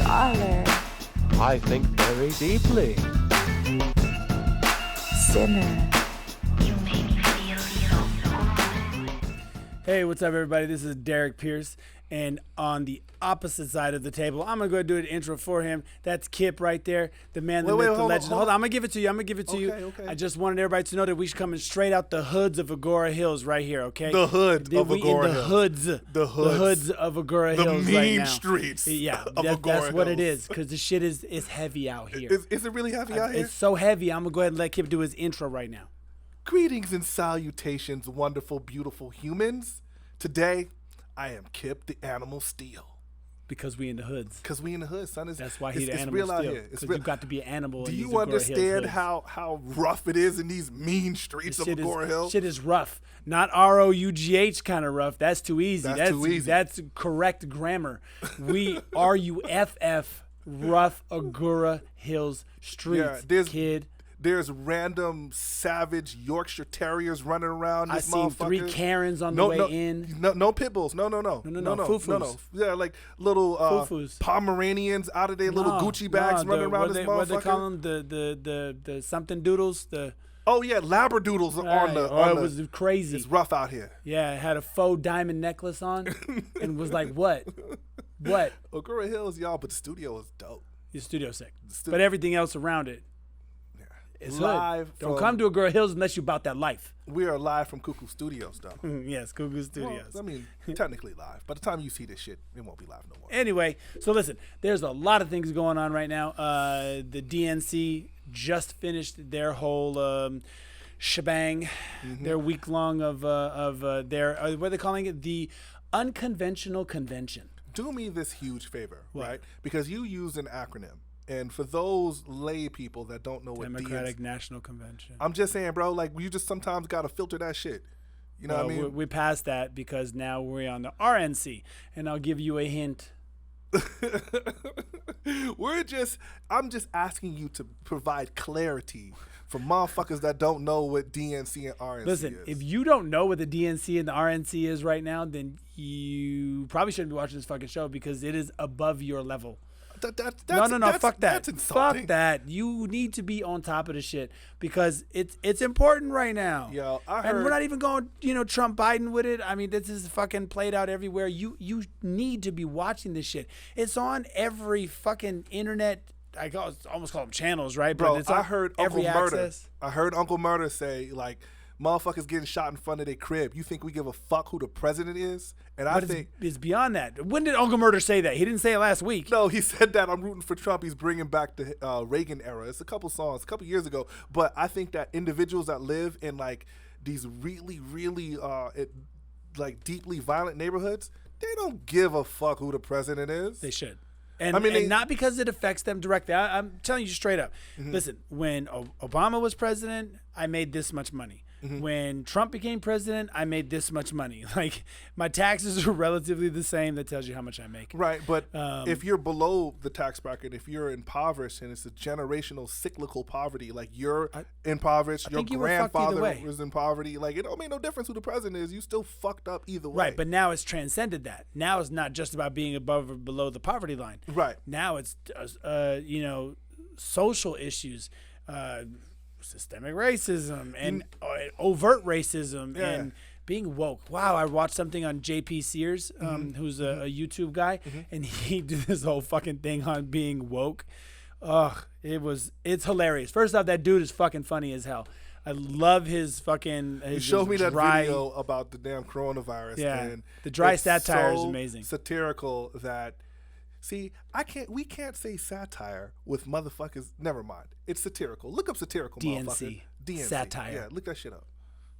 Scholar. I think very deeply. Sinner. You make me feel so good. Hey, what's up, everybody? This is Derrick Pierce, and on the opposite side of the table, I'm gonna go do an intro for him. That's Kip right there, the man, the myth, the legend. Hold on, I'm gonna give it to you. Okay. I just wanted everybody to know that we're coming straight out the hoods of Agora Hills right here. Okay, The hood of Agora in the Hills. the hoods of Agora Hills The right mean now. streets Yeah, of Agora that's what it Hills. is. Because the shit is heavy out here. Is it really heavy out here? It's so heavy. I'm gonna go ahead and let Kip do his intro right now. Greetings and salutations, wonderful, beautiful humans. Today, I am Kip the Animal Steel. Because we in the hoods. Because we in the hood, son. That's why he's the it's animal real out steel. here. It's Because real. you got to be an animal. Do in you these Agora Hills understand hoods. how rough it is in these mean streets of Shit Agora Hills? Shit is rough. Not ROUGH kind of rough. That's too easy. That's too easy. That's correct grammar. We RUFF rough Agora Hills streets, kid. There's random savage Yorkshire Terriers running around. I This seen 3 motherfucker. Karens on the way in. No pit bulls. No. Fufus. Yeah, like little Fufus. Pomeranians out of their little Gucci bags running around this motherfucker. What they call them? The something doodles. Oh yeah, Labradoodles on the. It was crazy. It's rough out here. Yeah, it had a faux diamond necklace on, and was like, what? What? Agora Hills, y'all, but the studio is dope. Your studio sick, but everything else around it. It's live. Hood. Don't come to Agora Hills unless you about that life. We are live from Cuckoo Studios, though. Yes, Cuckoo Studios. Well, I mean, technically live. By the time you see this shit, it won't be live no more. Anyway, so listen, there's a lot of things going on right now. The DNC just finished their whole shebang, their week long of their what are they calling it? The unconventional convention. Do me this huge favor, right? Because you used an acronym. And for those lay people that don't know what Democratic DNC, National Convention. I'm just saying, bro, like you just sometimes got to filter that shit. You know what I mean? We passed that because now we're on the RNC. And I'll give you a hint. I'm just asking you to provide clarity for motherfuckers that don't know what DNC and RNC Listen, is. if you don't know what the DNC and the RNC is right now, then you probably shouldn't be watching this fucking show because it is above your level. No, Fuck that. That's insulting. Fuck that. You need to be on top of the shit because it's important right now. Yo, I And heard- we're not even going, Trump Biden with it. I mean, this is fucking played out everywhere. You need to be watching this shit. It's on every fucking internet. I almost call them channels, right? Bro, but it's on I heard Uncle every Murder. access. I heard Uncle Murder say, like, motherfuckers getting shot in front of their crib. You think we give a fuck who the president is? And But I think it's beyond that. When did Uncle Murder say that? He didn't say it last week. no, he said that I'm rooting for Trump. He's bringing back the Reagan era. It's a couple songs, a couple years ago. But I think that individuals that live in like these really, really like deeply violent neighborhoods, they don't give a fuck who the president is. They should. And, I mean, and not because it affects them directly. I'm telling you straight up. Listen, when Obama was president, I made this much money. When Trump became president, I made this much money. Like, my taxes are relatively the same. That tells you how much I make. Right, but if you're below the tax bracket, if you're impoverished and it's a generational cyclical poverty, like you're impoverished, your think you were fucked either grandfather way. was in poverty, like it don't make no difference who the president is. You still fucked up either way. Right, but now it's transcended that. Now it's not just about being above or below the poverty line. Right. Now it's, social issues, systemic racism and overt racism and being woke. Wow, I watched something on JP Sears, who's a YouTube guy, and he did this whole fucking thing on being woke. Ugh, it's hilarious. First off, that dude is fucking funny as hell. I love his fucking. You showed me that dry video about the damn coronavirus. Yeah, and the dry it's satire is so amazing. Satirical that. See, we can't say satire with motherfuckers. Never mind. It's satirical. Look up satirical, motherfucker. DNC. Satire. Yeah, look that shit up.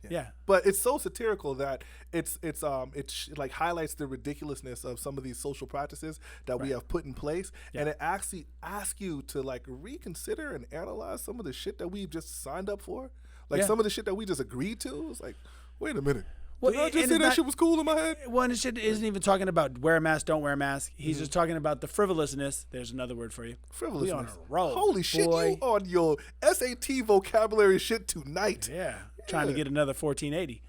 Yeah. But it's so satirical that it like highlights the ridiculousness of some of these social practices that we have put in place, and it actually asks you to like reconsider and analyze some of the shit that we've just signed up for, like some of the shit that we just agreed to. It's like, wait a minute. Well, Did I and just say it's that not- shit was cool in my head? Well, and shit isn't even talking about wear a mask, don't wear a mask. He's just talking about the frivolousness. There's another word for you. Frivolousness. We on a roll, Holy shit, boy. you on your SAT vocabulary shit tonight. Yeah. Trying to get another 1480.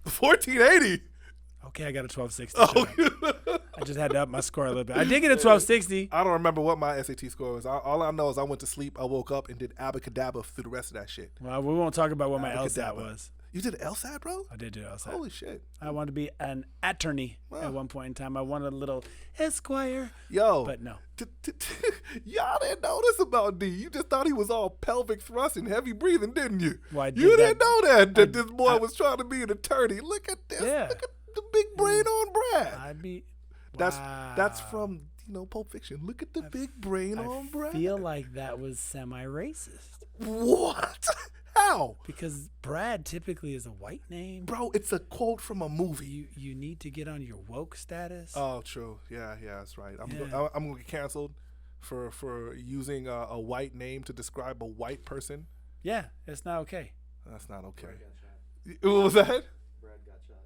1480. Okay, I got a 1260. I just had to up my score a little bit. I did get a 1260. I don't remember what my SAT score was. All I know is I went to sleep, I woke up, and did abacadabra through the rest of that shit. Well, we won't talk about what my Abacadabra. LSAT was. You did LSAT, bro? I did do LSAT. Holy shit. I wanted to be an attorney at one point in time. I wanted a little Esquire. Yo. But no. Y'all didn't know this about D. You just thought he was all pelvic thrust and heavy breathing, didn't you? Well, I did you that. didn't know that this boy was trying to be an attorney. Look at this. Yeah. Look at the big brain on Brad. I'd be. That's from Pulp Fiction. Look at the big brain on Brad. I feel like that was semi-racist. What? How? Because Brad typically is a white name. Bro, it's a quote from a movie. You need to get on your woke status. Oh, true. Yeah, that's right. I'm going to get canceled for using a white name to describe a white person. Yeah, it's not okay. That's not okay. What was that?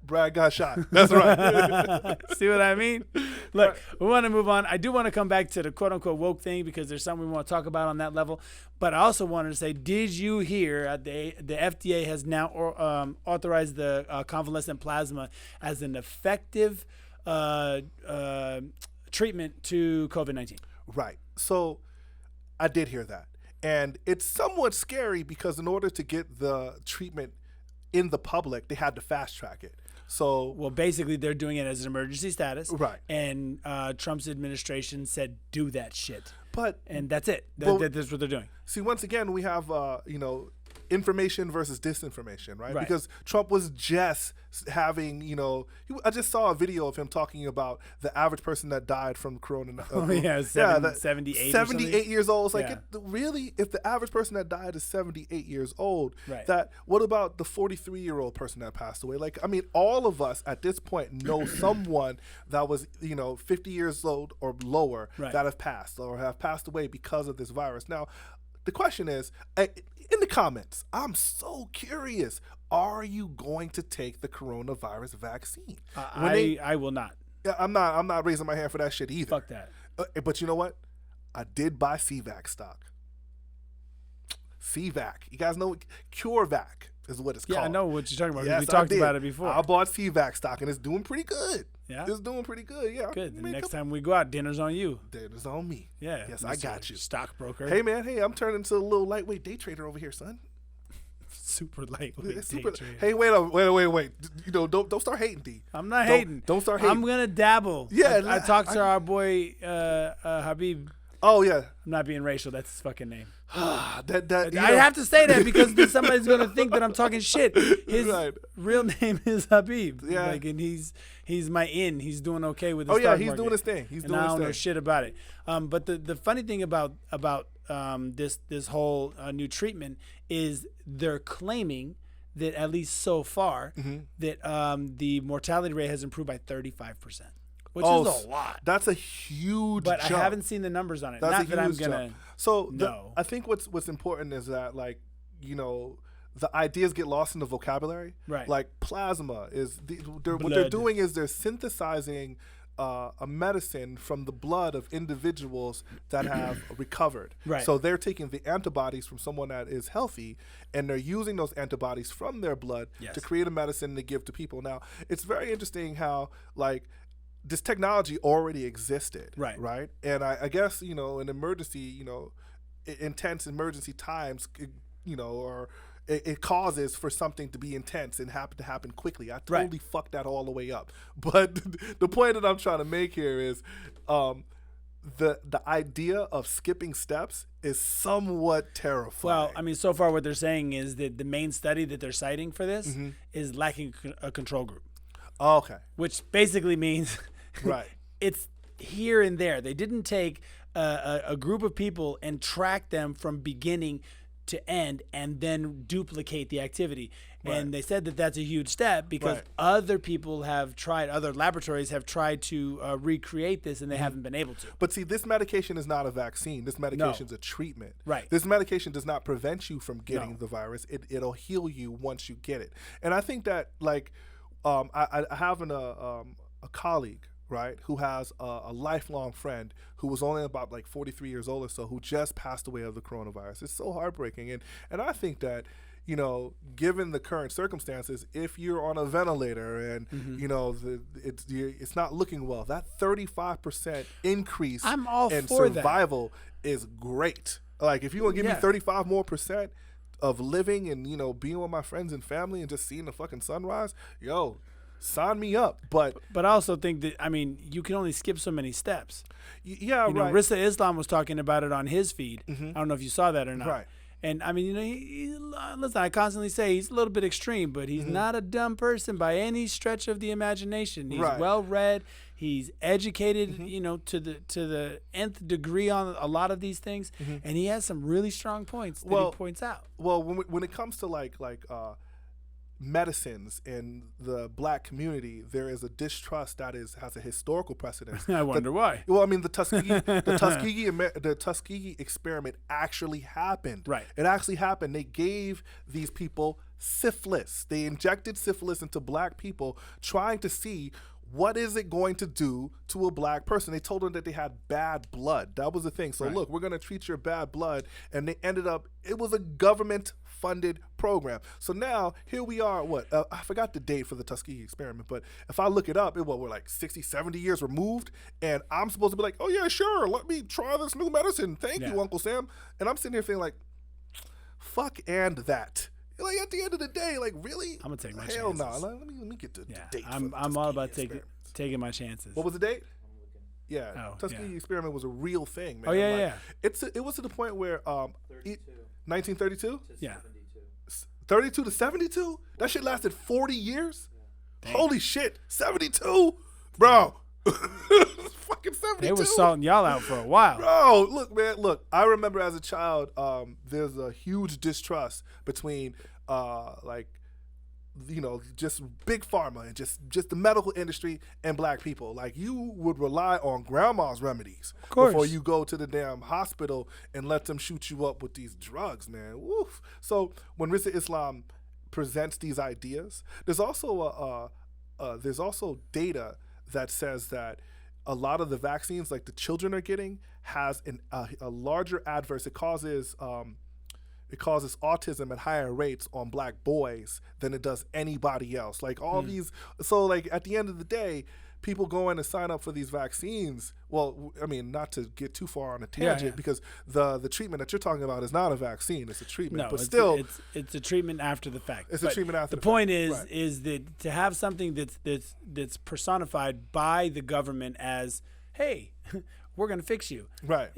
Brad got shot. That's right. See what I mean? Look, we want to move on. I do want to come back to the quote-unquote woke thing because there's something we want to talk about on that level. But I also wanted to say, did you hear the FDA has now authorized the convalescent plasma as an effective treatment to COVID-19? Right. So I did hear that. And it's somewhat scary because in order to get the treatment in the public, they had to fast track it. So, well, basically, they're doing it as an emergency status, right? And Trump's administration said, "Do that shit." And that's it. That's what they're doing. See, once again, we have information versus disinformation, right? Because Trump was just having, I just saw a video of him talking about the average person that died from corona. 78. 78 years old. It's like, Yeah. really? If the average person that died is 78 years old, right. What about the 43-year-old person that passed away? Like, I mean, all of us at this point know someone that was, 50 years old or lower that have passed or have passed away because of this virus. Now, the question is, in the comments, I'm so curious, are you going to take the coronavirus vaccine? I will not. I'm not raising my hand for that shit either. Fuck that. But you know what? I did buy CVAC stock. CVAC. You guys know CureVac is what it's called. Yeah, I know what you're talking about. Yes, we talked about it before. I bought CVAC stock and it's doing pretty good. Yeah? It's doing pretty good, yeah. Good. The next time we go out, dinner's on you. Dinner's on me. Yeah. Yes, I got you. Stockbroker. Hey, man. Hey, I'm turning into a little lightweight day trader over here, son. Super lightweight day trader. Hey, wait. Don't start hating, D. I'm not hating. Don't start hating. I'm going to dabble. Yeah. I talked to our boy, Habib. Oh, yeah. I'm not being racial. That's his fucking name. I have to say that because then somebody's going to think that I'm talking shit. His real name is Habib. Yeah. And he's my in. He's doing okay with the stock stock he's market. doing his thing. He's doing I his don't thing. know shit about it. But the funny thing about this whole new treatment is they're claiming that at least so far that the mortality rate has improved by 35%. Which is a lot. That's a huge But jump. I haven't seen the numbers on it. That's Not a that I'm huge going to jump. So know. I think what's important is that, like, the ideas get lost in the vocabulary. Right. Like plasma is what they're doing is they're synthesizing a medicine from the blood of individuals that have recovered. Right. So they're taking the antibodies from someone that is healthy, and they're using those antibodies from their blood to create a medicine to give to people. Now, it's very interesting how, like, this technology already existed, right? And I guess, in emergency, intense emergency times, or it causes for something to be intense and happen quickly. I totally fucked that all the way up. But the point that I'm trying to make here is the idea of skipping steps is somewhat terrifying. Well, I mean, so far what they're saying is that the main study that they're citing for this is lacking a control group. Oh, okay. Which basically means it's here and there. They didn't take a group of people and track them from beginning to end and then duplicate the activity. And they said that that's a huge step because other people have tried, other laboratories have tried to recreate this and they haven't been able to. But see, this medication is not a vaccine. This medication is a treatment. Right. This medication does not prevent you from getting the virus. It'll heal you once you get it. And I think that, like, I have a colleague, right, who has a lifelong friend who was only about like 43 years old or so, who just passed away of the coronavirus. It's so heartbreaking. And I think that, given the current circumstances, if you're on a ventilator and it's not looking well, that 35% increase I'm all in for survival is great. Like, if you want to give me 35% more of living and being with my friends and family and just seeing the fucking sunrise, sign me up. But I also think that, I mean, you can only skip so many steps. Yeah, right. Rissa Islam was talking about it on his feed. I don't know if you saw that or not. Right. And I mean, listen, I constantly say he's a little bit extreme, but he's not a dumb person by any stretch of the imagination. He's well read. He's educated, to the nth degree on a lot of these things, and he has some really strong points that he points out. Well, when it comes to like medicines in the black community, there is a distrust that has a historical precedence. I wonder why. Well, I mean, the Tuskegee experiment actually happened. Right. It actually happened. They gave these people syphilis. They injected syphilis into black people, trying to see what is it going to do to a black person. They told them that they had bad blood. That was the thing. So look, we're going to treat your bad blood. And they ended up, it was a government-funded program. So now, here we are, I forgot the date for the Tuskegee experiment, but if I look it up, we're like 60, 70 years removed, and I'm supposed to be like, oh yeah, sure, let me try this new medicine. Thank you, Uncle Sam. And I'm sitting here feeling like, fuck and that. Like, at the end of the day, like, really? I'm gonna take my Hell chances. no. Let me get the date. I'm all about taking my chances. What was the date? Yeah, Tuskegee experiment was a real thing, man. Oh yeah. It was to the point where 1932. Yeah. 32 to 72. That shit lasted 40 years. Holy shit, 72, bro. Fucking 72. They were salting y'all out for a while. Bro, look, man, I remember as a child, there's a huge distrust between, just big pharma and just the medical industry and black people. Like, you would rely on grandma's remedies before you go to the damn hospital and let them shoot you up with these drugs, man. Woof. So when Rissa Islam presents these ideas, there's also data that says that a lot of the vaccines, like the children are getting, has a larger adverse. It causes autism at higher rates on black boys than it does anybody else. Like all these, so like at the end of the day, people go in and sign up for these vaccines. Well, I mean, not to get too far on a tangent, because the treatment that you're talking about is not a vaccine; it's a treatment. No, but still, it's a treatment after the fact. It's a treatment after the point is that to have something that's personified by the government as, hey, we're gonna fix you. Right.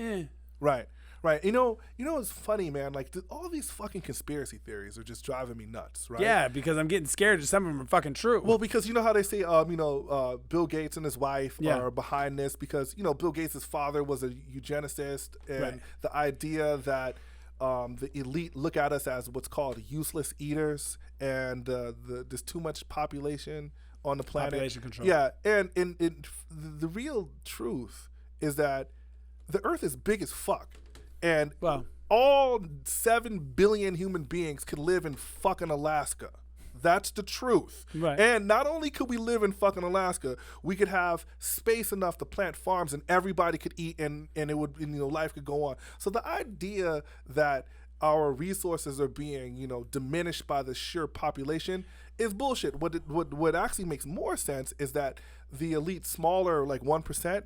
Right. You know it's funny, man. Like, all these fucking conspiracy theories are just driving me nuts, right? Yeah, because I'm getting scared that some of them are fucking true. Well, because you know how they say, Bill Gates and his wife are behind this because, Bill Gates' father was a eugenicist, and the idea that the elite look at us as what's called useless eaters, and there's too much population on the planet. Population control. Yeah, and the real truth is that the Earth is big as fuck. And all 7 billion human beings could live in fucking Alaska. That's the truth. Right. And not only could we live in fucking Alaska, we could have space enough to plant farms and everybody could eat and it would, life could go on. So the idea that our resources are being, diminished by the sheer population is bullshit. What actually makes more sense is that the elite, smaller, like 1%,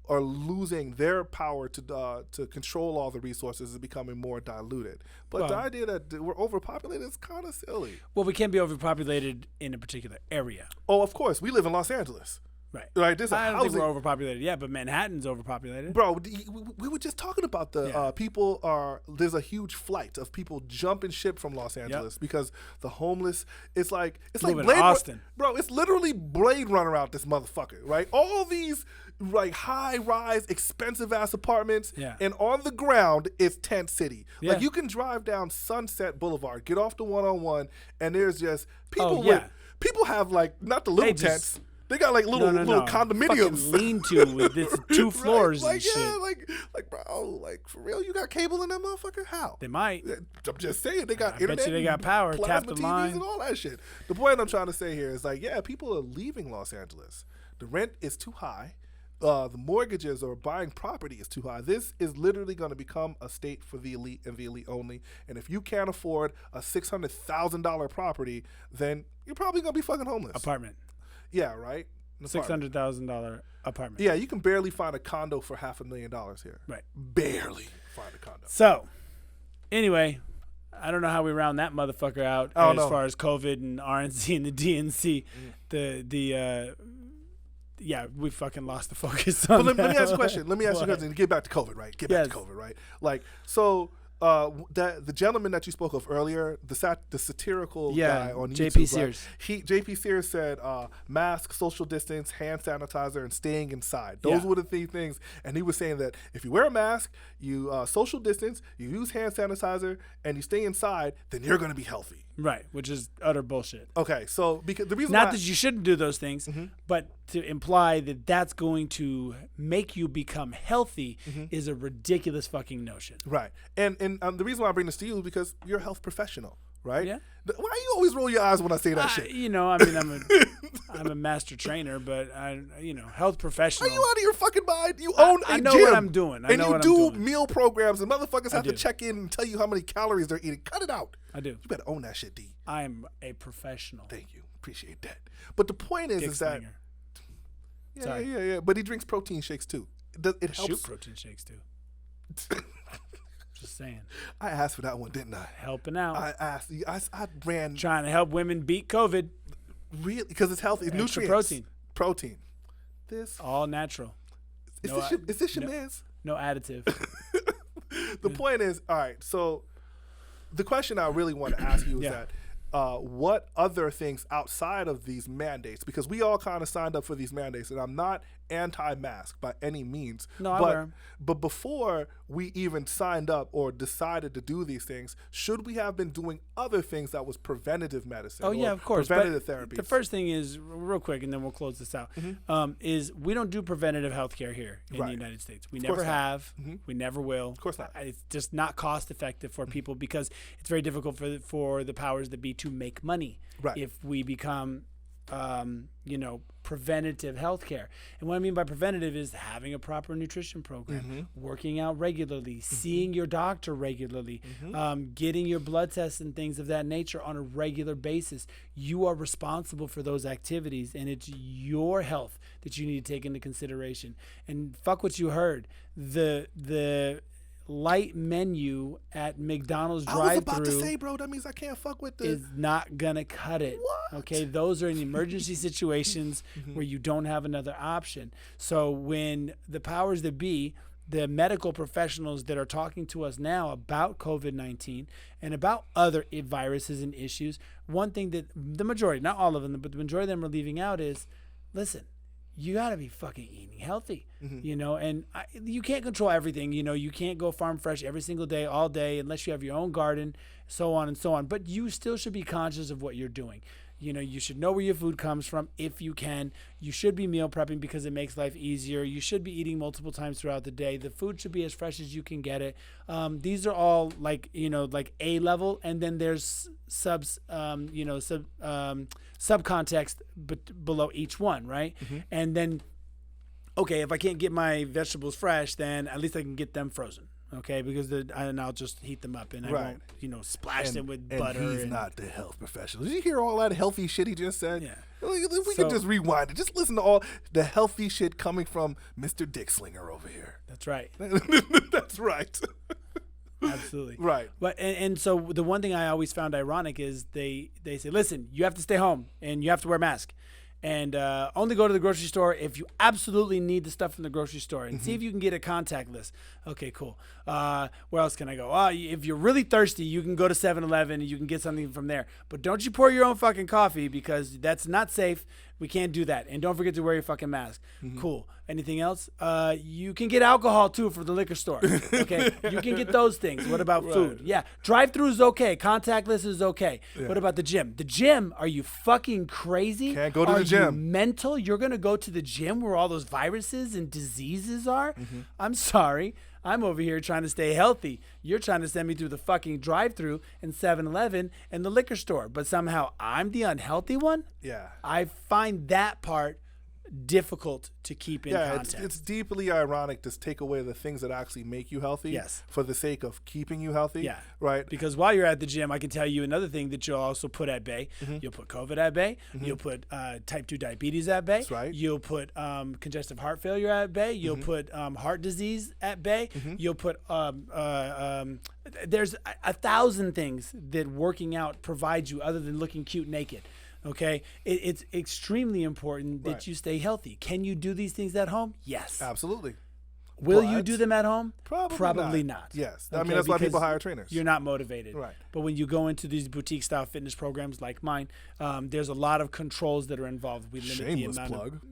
are losing their power to control all the resources, is becoming more diluted. But the idea that we're overpopulated is kind of silly. Well, we can't be overpopulated in a particular area. Oh, of course. We live in Los Angeles. Right. This I don't think we're overpopulated yet, but Manhattan's overpopulated. Bro, we were just talking about there's a huge flight of people jumping ship from Los Angeles because the homeless, it's like Austin. Bro, it's literally Blade Runner out this motherfucker, right? All these like high-rise, expensive-ass apartments, and on the ground it's tent city. Yeah. Like, you can drive down Sunset Boulevard, get off the 101, and there's just people people have, like, not the little tents. They got like little condominiums. Lean-to with this 2 floors and shit. Yeah, like bro, like for real, you got cable in that motherfucker? How? They might. I'm just saying, they got internet. Bet you they got power, tap the TVs line, and all that shit. The point I'm trying to say here is like, people are leaving Los Angeles. The rent is too high. the mortgages or buying property is too high. This is literally going to become a state for the elite and the elite only. And if you can't afford a $600,000 property, then you're probably going to be fucking homeless. Apartment. Yeah, right? $600,000 apartment. Yeah, you can barely find a condo for $500,000 here. Right. Barely find a condo. So, anyway, I don't know how we round that motherfucker out far as COVID and RNC and the DNC. Yeah, we fucking lost the focus on But let me ask you a question. What? Get back to COVID, right? Get back to COVID, right? Like, so that the gentleman that you spoke of earlier, the satirical guy on YouTube, JP Sears. Right? JP Sears said mask, social distance, hand sanitizer, and staying inside. Those were the three things. And he was saying that if you wear a mask, you social distance, you use hand sanitizer, and you stay inside, then you're going to be healthy. Right, which is utter bullshit. Okay, so because the reason that you shouldn't do those things, but to imply that that's going to make you become healthy is a ridiculous fucking notion. Right, and the reason why I bring this to you is because you're a health professional, right? Yeah. Why do you always roll your eyes when I say that shit? You know, I mean, I'm a master trainer, but health professional. Are you out of your fucking mind? You own a gym. I know what I'm doing. And you do meal programs, and motherfuckers have to check in and tell you how many calories they're eating. Cut it out. I do. You better own that shit, D. I am a professional. Thank you. Appreciate that. But the point is that yeah. But he drinks protein shakes too. It helps. Shoot protein shakes too. Just saying. I asked for that one, didn't I? Helping out. I asked. I ran. Trying to help women beat COVID. Really? Because it's healthy. It's nutrients. Protein. This. All natural. Is this your man's? No additive. The point is, all right, so the question I really want to ask you is that what other things outside of these mandates, because we all kind of signed up for these mandates, and I'm not anti-mask by any means. No, I wear 'em. But before we even signed up or decided to do these things, should we have been doing other things that was preventative medicine? Oh, yeah, of course. Preventative therapy. The first thing is, real quick, and then we'll close this out, is we don't do preventative health care here in the United States. We never have. We never will. Of course not. It's just not cost effective for people because it's very difficult for the powers that be to make money if we become preventative health care. And what I mean by preventative is having a proper nutrition program, working out regularly, seeing your doctor regularly, getting your blood tests and things of that nature on a regular basis. You are responsible for those activities, and it's your health that you need to take into consideration. And fuck what you heard. The light menu at McDonald's drive-thru. I was about to say, bro, that means I can't fuck with is not gonna cut it. What? Okay, those are in emergency situations where you don't have another option. So when the powers that be, the medical professionals that are talking to us now about COVID-19 and about other viruses and issues, one thing that the majority, not all of them, but the majority of them are leaving out is, listen, you got to be fucking eating healthy, and you can't control everything. You can't go farm fresh every single day, all day, unless you have your own garden, so on and so on. But you still should be conscious of what you're doing. You should know where your food comes from if you can. You should be meal prepping because it makes life easier. You should be eating multiple times throughout the day. The food should be as fresh as you can get it. These are all like A level, and then there's subcontext below each one, right? And then, okay, if I can't get my vegetables fresh, then at least I can get them frozen. Okay, because and I'll just heat them up and I won't, splash them with butter. And he's not the health professional. Did you hear all that healthy shit he just said? Yeah. If we could just rewind it, just listen to all the healthy shit coming from Mr. Dick Slinger over here. That's right. That's right. Absolutely. Right. But and so the one thing I always found ironic is they say, listen, you have to stay home and you have to wear a mask. And only go to the grocery store if you absolutely need the stuff from the grocery store, and see if you can get a contact list. Okay, cool. Where else can I go? If you're really thirsty, you can go to 7-Eleven and you can get something from there. But don't you pour your own fucking coffee because that's not safe. We can't do that. And don't forget to wear your fucking mask. Cool. Anything else? You can get alcohol too from the liquor store. Okay. You can get those things. What about food? Yeah. Drive-through is okay. Contactless is okay. Yeah. What about the gym? The gym? Are you fucking crazy? Can't go to the gym. Are you mental? You're going to go to the gym where all those viruses and diseases are? I'm sorry. I'm over here trying to stay healthy. You're trying to send me through the fucking drive-through and 7-Eleven and the liquor store. But somehow I'm the unhealthy one? Yeah. I find that part difficult to keep in context. It's deeply ironic to take away the things that actually make you healthy for the sake of keeping you healthy. Yeah. Right. Because while you're at the gym, I can tell you another thing that you'll also put at bay. You'll put COVID at bay. You'll put type 2 diabetes at bay. That's right. You'll put congestive heart failure at bay. You'll put heart disease at bay. You'll put there's 1,000 things that working out provides you other than looking cute naked. Okay, it's extremely important that you stay healthy. Can you do these things at home? Yes. Absolutely. Will you do them at home? Probably not. Yes. Okay, I mean, that's why people hire trainers. You're not motivated. Right. But when you go into these boutique style fitness programs like mine, there's a lot of controls that are involved. We limit Shameless the amount plug. of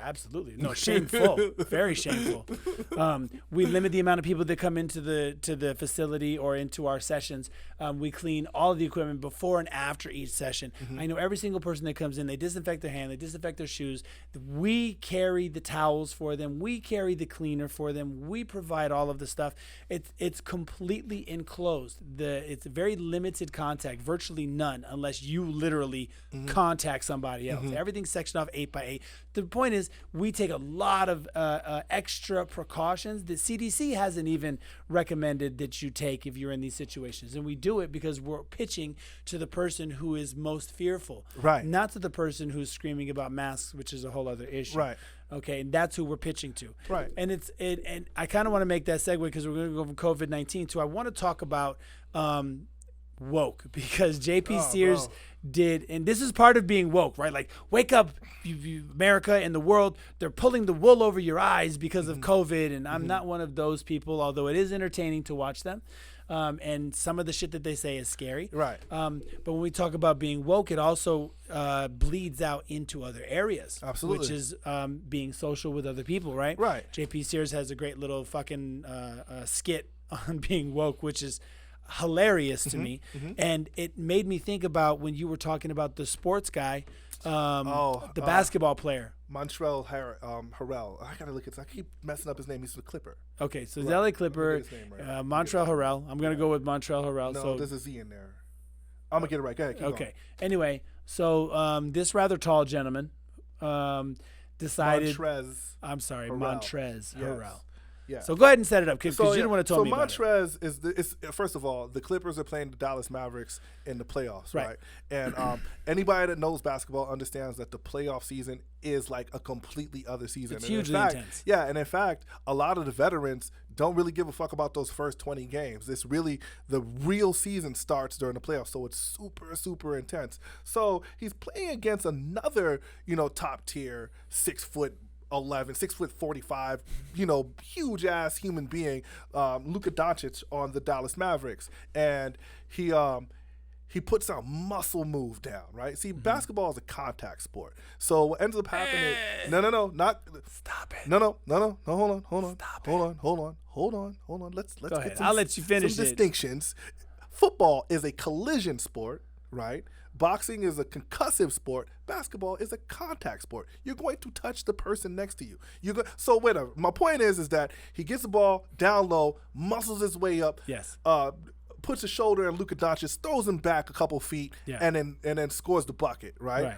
absolutely no shameful, very shameful. We limit the amount of people that come into the facility or into our sessions. We clean all of the equipment before and after each session. I know every single person that comes in, they disinfect their hand, they disinfect their shoes. We carry the towels for them. We carry the cleaner for them. We provide all of the stuff. It's completely enclosed. It's very limited contact, virtually none, unless you literally contact somebody else. Everything's sectioned off 8x8. The point is, we take a lot of extra precautions that CDC hasn't even recommended that you take if you're in these situations. And we do it because we're pitching to the person who is most fearful. Right. Not to the person who's screaming about masks, which is a whole other issue. Right. Okay, and that's who we're pitching to. Right. And and I kind of want to make that segue because we're going to go from COVID-19 to I want to talk about woke, because JP Sears did, and this is part of being woke, right? Like, wake up, America and the world. They're pulling the wool over your eyes because of COVID, and I'm not one of those people, although it is entertaining to watch them. And some of the shit that they say is scary. Right. But when we talk about being woke, it also bleeds out into other areas. Absolutely. Which is being social with other people, right? Right. JP Sears has a great little fucking skit on being woke, which is hilarious to me. And it made me think about when you were talking about the sports guy, the basketball player. Montrell Harrell. I gotta look at. I keep messing up his name. He's the Clipper. Okay, so the LA Clipper, Montrell Harrell. I'm gonna go with Montrell Harrell. No, so there's a Z in there. I'm gonna get it right. Go ahead. Keep okay. going. Anyway, so this rather tall gentleman decided. Montrez Harrell. Yeah. So go ahead and set it up because you didn't want to tell me about it. So Montrez is first of all, the Clippers are playing the Dallas Mavericks in the playoffs, right? And anybody that knows basketball understands that the playoff season is like a completely other season. It's and hugely intense. Yeah, and in fact, a lot of the veterans don't really give a fuck about those first 20 games. It's really the real season starts during the playoffs, so it's super, super intense. So he's playing against another, top tier 6'11", 6'45", huge ass human being, Luka Doncic on the Dallas Mavericks, and he puts a muscle move down, right? See, basketball is a contact sport, so what ends up happening? Stop it. No, hold on. Stop Hold on. Let's Go get ahead. some, I'll let you finish some it. distinctions. Football is a collision sport, right? Boxing is a concussive sport. Basketball is a contact sport. You're going to touch the person next to you. So whatever. My point is that he gets the ball down low, muscles his way up. Yes. Puts a shoulder in Luka Doncic, throws him back a couple feet, and then scores the bucket. Right.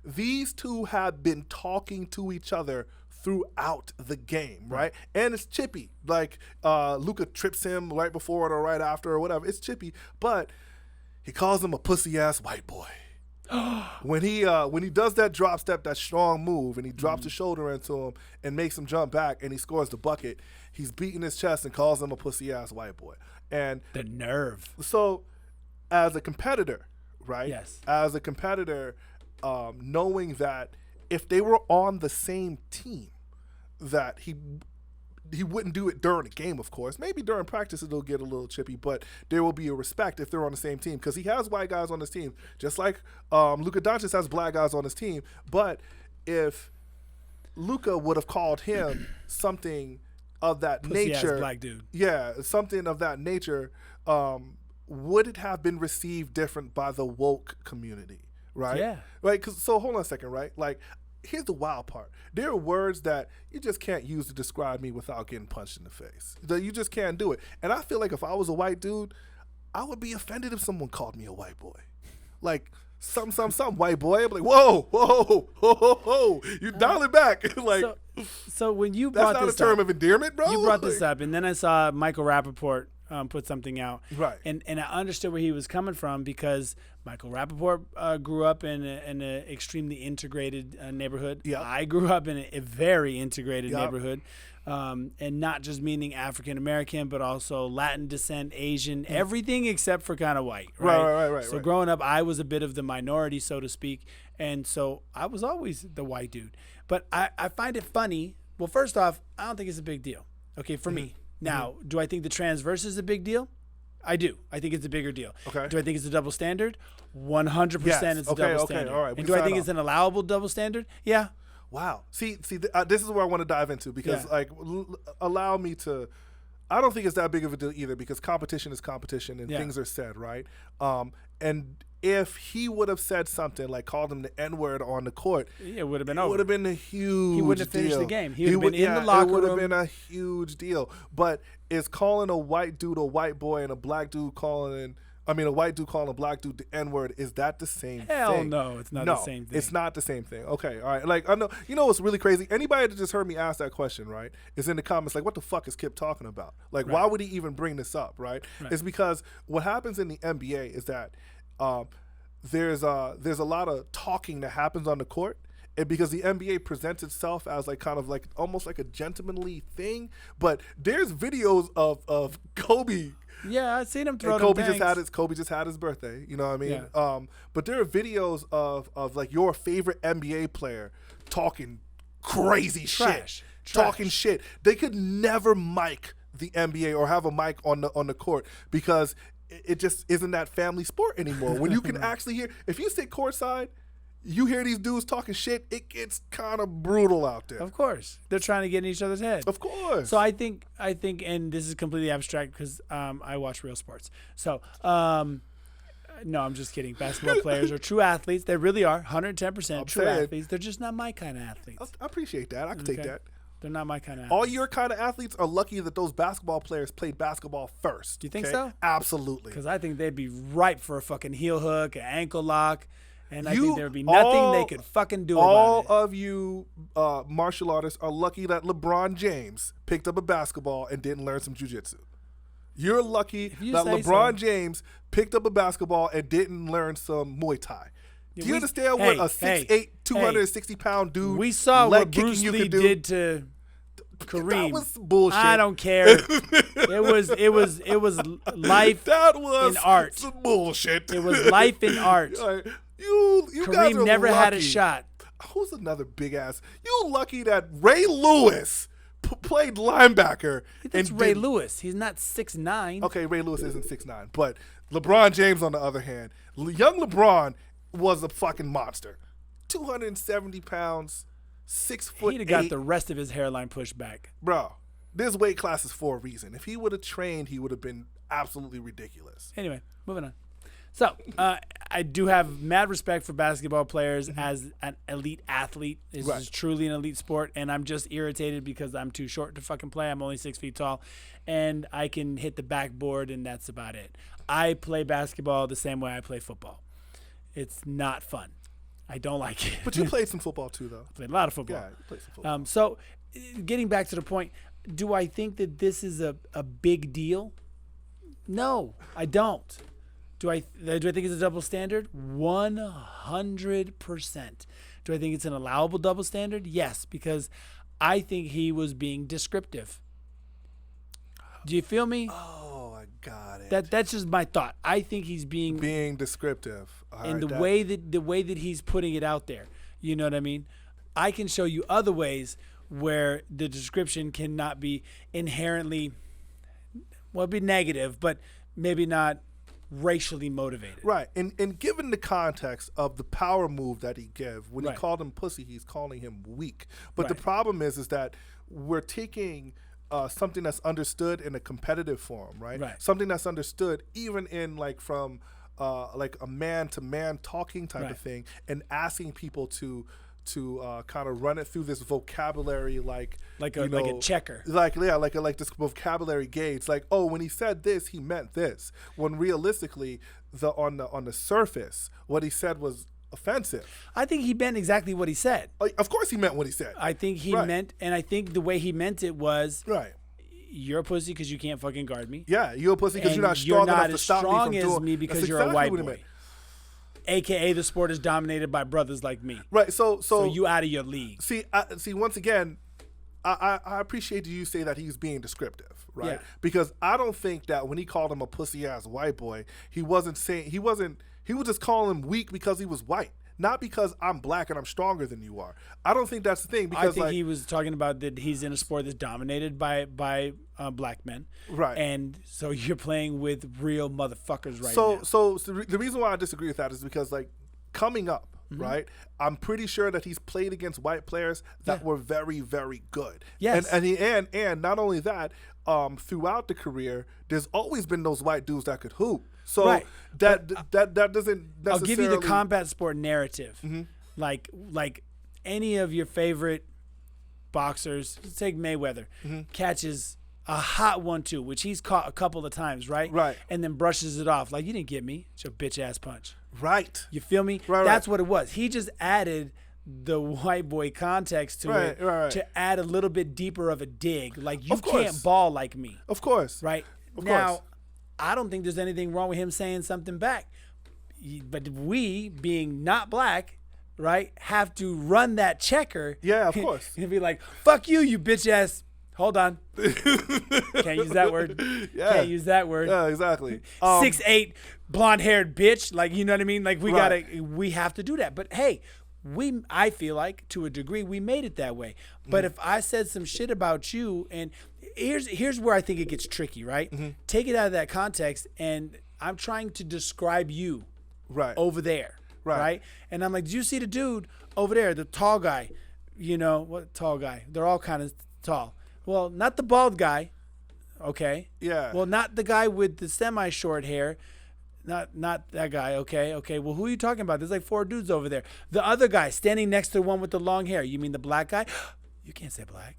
These two have been talking to each other throughout the game, right? And it's chippy. Like Luka trips him right before it or right after or whatever. It's chippy, but he calls him a pussy ass white boy. When he does that drop step, that strong move, and he drops his shoulder into him and makes him jump back, and he scores the bucket, he's beating his chest and calls him a pussy ass white boy. And the nerve. So, as a competitor, right? Yes. As a competitor, knowing that if they were on the same team, that he wouldn't do it during the game, of course. Maybe during practice it'll get a little chippy, but there will be a respect if they're on the same team because he has white guys on his team, just like Luka Doncic has black guys on his team. But if Luka would have called him something of that nature, black dude, something of that nature, would it have been received different by the woke community, right? Yeah. Right. So hold on a second, right? Like, here's the wild part. There are words that you just can't use to describe me without getting punched in the face. You just can't do it. And I feel like if I was a white dude, I would be offended if someone called me a white boy. Like, some white boy. I'm like, whoa, you dial it back. Like, so when you that's brought not this a term up, of endearment, bro. you brought Like, this up, and then I saw Michael Rappaport put something out, Right. And I understood where he was coming from because Michael Rappaport grew up in an extremely integrated neighborhood. Yep. I grew up in a very integrated Yep. neighborhood, and not just meaning African American, but also Latin descent, Asian, everything except for kind of white. Right. So growing up, I was a bit of the minority, so to speak, and so I was always the white dude. But I find it funny. Well, first off, I don't think it's a big deal. Okay, for me. Now, do I think the transverse is a big deal? I do. I think it's a bigger deal. Okay. Do I think it's a double standard? 100% Yes. it's a Okay, double okay, standard. all right. We And do I sign think off. it's an allowable double standard? Yeah. Wow. See, this is where I want to dive into because, Yeah. like, allow me to. I don't think it's that big of a deal either because competition is competition and Yeah. things are said, right? And if he would have said something like called him the N-word on the court, It would have been it over. would have been a huge. He wouldn't have finished deal. the game. He would have been in the locker It would have room. been a huge deal. But is calling a white dude a white boy and a black dude calling a white dude calling a black dude the N-word, is that the same Hell thing? no, it's not the same thing. It's not the same thing. Okay, all right. Like, I know, you know what's really crazy? Anybody that just heard me ask that question, right, is in the comments like, what the fuck is Kip talking about? Like, why would he even bring this up, right? It's because what happens in the NBA is that there's a lot of talking that happens on the court. And because the NBA presents itself as like kind of like almost like a gentlemanly thing, but there's videos of Kobe. Yeah, I've seen him throw And them Kobe just had his birthday. You know what I mean? Yeah. But there are videos of like your favorite NBA player talking crazy Trash. shit, talking shit. They could never mic the NBA or have a mic on the court because it just isn't that family sport anymore. When you can actually hear, if you sit courtside, you hear these dudes talking shit, it gets kind of brutal out there. Of course. They're trying to get in each other's head. Of course. So I think, and this is completely abstract because I watch real sports. So, no, I'm just kidding. Basketball players are true athletes. They really are, 110% true saying. athletes. They're just not my kind of athletes. I appreciate that. I can take Okay. that. They're not my kind of All athletes. your kind of athletes are lucky that those basketball players played basketball first. You think okay? so? Absolutely. Because I think they'd be ripe for a fucking heel hook, an ankle lock, and I You- think there would be nothing they all- could fucking do All about it. of you martial artists are lucky that LeBron James picked up a basketball and didn't learn some jiu-jitsu. You're lucky you that say LeBron so. James picked up a basketball and didn't learn some Muay Thai. Do you we- understand hey, what a 6'8", 260-pound dude We saw leg what kicking Bruce you Lee could do? did to Kareem. That was bullshit. I don't care. it was life That was in art. some bullshit. It was life in art. Like, you guys Kareem are never had a lucky. shot. Who's another big ass? You lucky that Ray Lewis played linebacker. That's and Ray didn't- Lewis. He's not 6'9". Okay, Ray Lewis isn't 6'9", but LeBron James, on the other hand, young LeBron was a fucking monster. 270 pounds, 6'8". He'd have got the rest of his hairline pushed back. Bro, this weight class is for a reason. If he would have trained, he would have been absolutely ridiculous. Anyway, moving on. So, I do have mad respect for basketball players as an elite athlete. This Right. is truly an elite sport, and I'm just irritated because I'm too short to fucking play. I'm only 6 feet tall, and I can hit the backboard, and that's about it. I play basketball the same way I play football. It's not fun. I don't like it. But you played some football too, though. Played a lot of football. Yeah, you played some football. So, getting back to the point, do I think that this is a big deal? No, I don't. Do I think it's a double standard? 100%. Do I think it's an allowable double standard? Yes, because I think he was being descriptive. Do you feel me? Oh, I got it. That's just my thought. I think he's being descriptive. All in right, the way that he's putting it out there. You know what I mean? I can show you other ways where the description cannot be inherently, well, be negative, but maybe not racially motivated. Right, and given the context of the power move that he gave, when he Right. called him pussy, he's calling him weak. But the Right. problem is that we're taking something that's understood in a competitive form, right? Right. Something that's understood even in like a man-to-man talking type Right. of thing, and asking people to kind of run it through this vocabulary like a checker. Like this vocabulary gauge. Like, oh, when he said this, he meant this. When realistically, on the surface, what he said was offensive. I think he meant exactly what he said. Like, of course he meant what he said. I think he meant, and I think the way he meant it was, right. You're a pussy because you can't fucking guard me. Yeah, you're a pussy because you're not strong enough to stop me from doing. You're not as strong as me because you're a white boy. AKA the sport is dominated by brothers like me. Right. So you out of your league. See, once again, I appreciate you say that he's being descriptive, right? Yeah. Because I don't think that when he called him a pussy ass white boy, he was just calling him weak because he was white. Not because I'm black and I'm stronger than you are. I don't think that's the thing. Because I think he was talking about that he's in a sport that's dominated by black men. Right. And so you're playing with real motherfuckers now. So the reason why I disagree with that is because, like, coming up, right, I'm pretty sure that he's played against white players that were very, very good. Yes. And not only that, throughout the career, there's always been those white dudes that could hoop. So that doesn't necessarily. I'll give you the combat sport narrative. Like any of your favorite boxers, let's take Mayweather, catches a hot 1-2, which he's caught a couple of times, right? Right. And then brushes it off. Like, you didn't get me. It's your bitch ass punch. Right. You feel me? Right. That's what it was. He just added the white boy context to it to add a little bit deeper of a dig. Like, you can't ball like me. Of course. Right? Of now, course. I don't think there's anything wrong with him saying something back. But we, being not black, right, have to run that checker. Yeah, of course. And be like, fuck you, you bitch ass. Hold on. Can't use that word. Yeah. Can't use that word. Yeah, exactly. 6'8", blonde-haired bitch. Like, you know what I mean? Like, we have to do that. But, hey, I feel like, to a degree, we made it that way. But if I said some shit about you, and here's where I think it gets tricky, right? Take it out of that context, and I'm trying to describe you over there, right? And I'm like, did you see the dude over there, the tall guy? You know, what tall guy? They're all kind of tall. Well, not the bald guy, okay? Yeah. Well, not the guy with the semi-short hair. Not that guy, okay? Well, who are you talking about? There's like 4 dudes over there. The other guy standing next to the one with the long hair. You mean the black guy? You can't say black.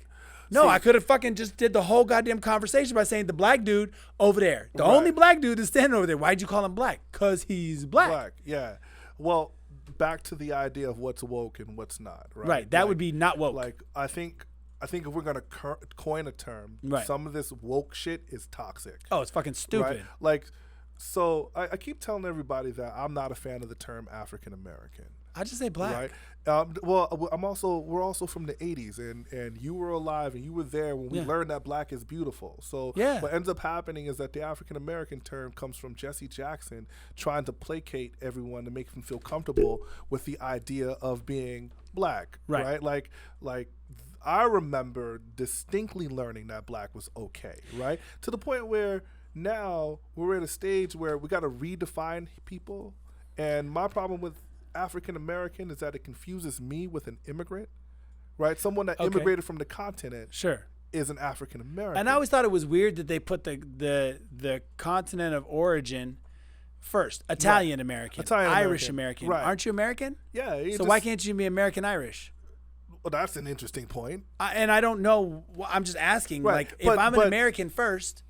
No, I could have fucking just did the whole goddamn conversation by saying the black dude over there. The only black dude is standing over there. Why'd you call him black? Because he's black. Yeah. Well, back to the idea of what's woke and what's not, right? Right. That would be not woke. Like, I think if we're going to coin a term, some of this woke shit is toxic. Oh, it's fucking stupid. Right? Like, so I keep telling everybody that I'm not a fan of the term African American. I just say black. Right. Well, we're also from the 80s, and you were alive and you were there when we learned that black is beautiful. So what ends up happening is that the African American term comes from Jesse Jackson trying to placate everyone to make them feel comfortable with the idea of being black. Right. Like I remember distinctly learning that black was okay. Right. To the point where now we're at a stage where we got to redefine people. And my problem with African American is that it confuses me with an immigrant, right? Someone that immigrated from the continent is an African American. And I always thought it was weird that they put the continent of origin first. Italian American, Irish American. Right. Aren't you American? Yeah. So why can't you be American Irish? Well, that's an interesting point. And I don't know. I'm just asking. Right. Like, if I'm an American first,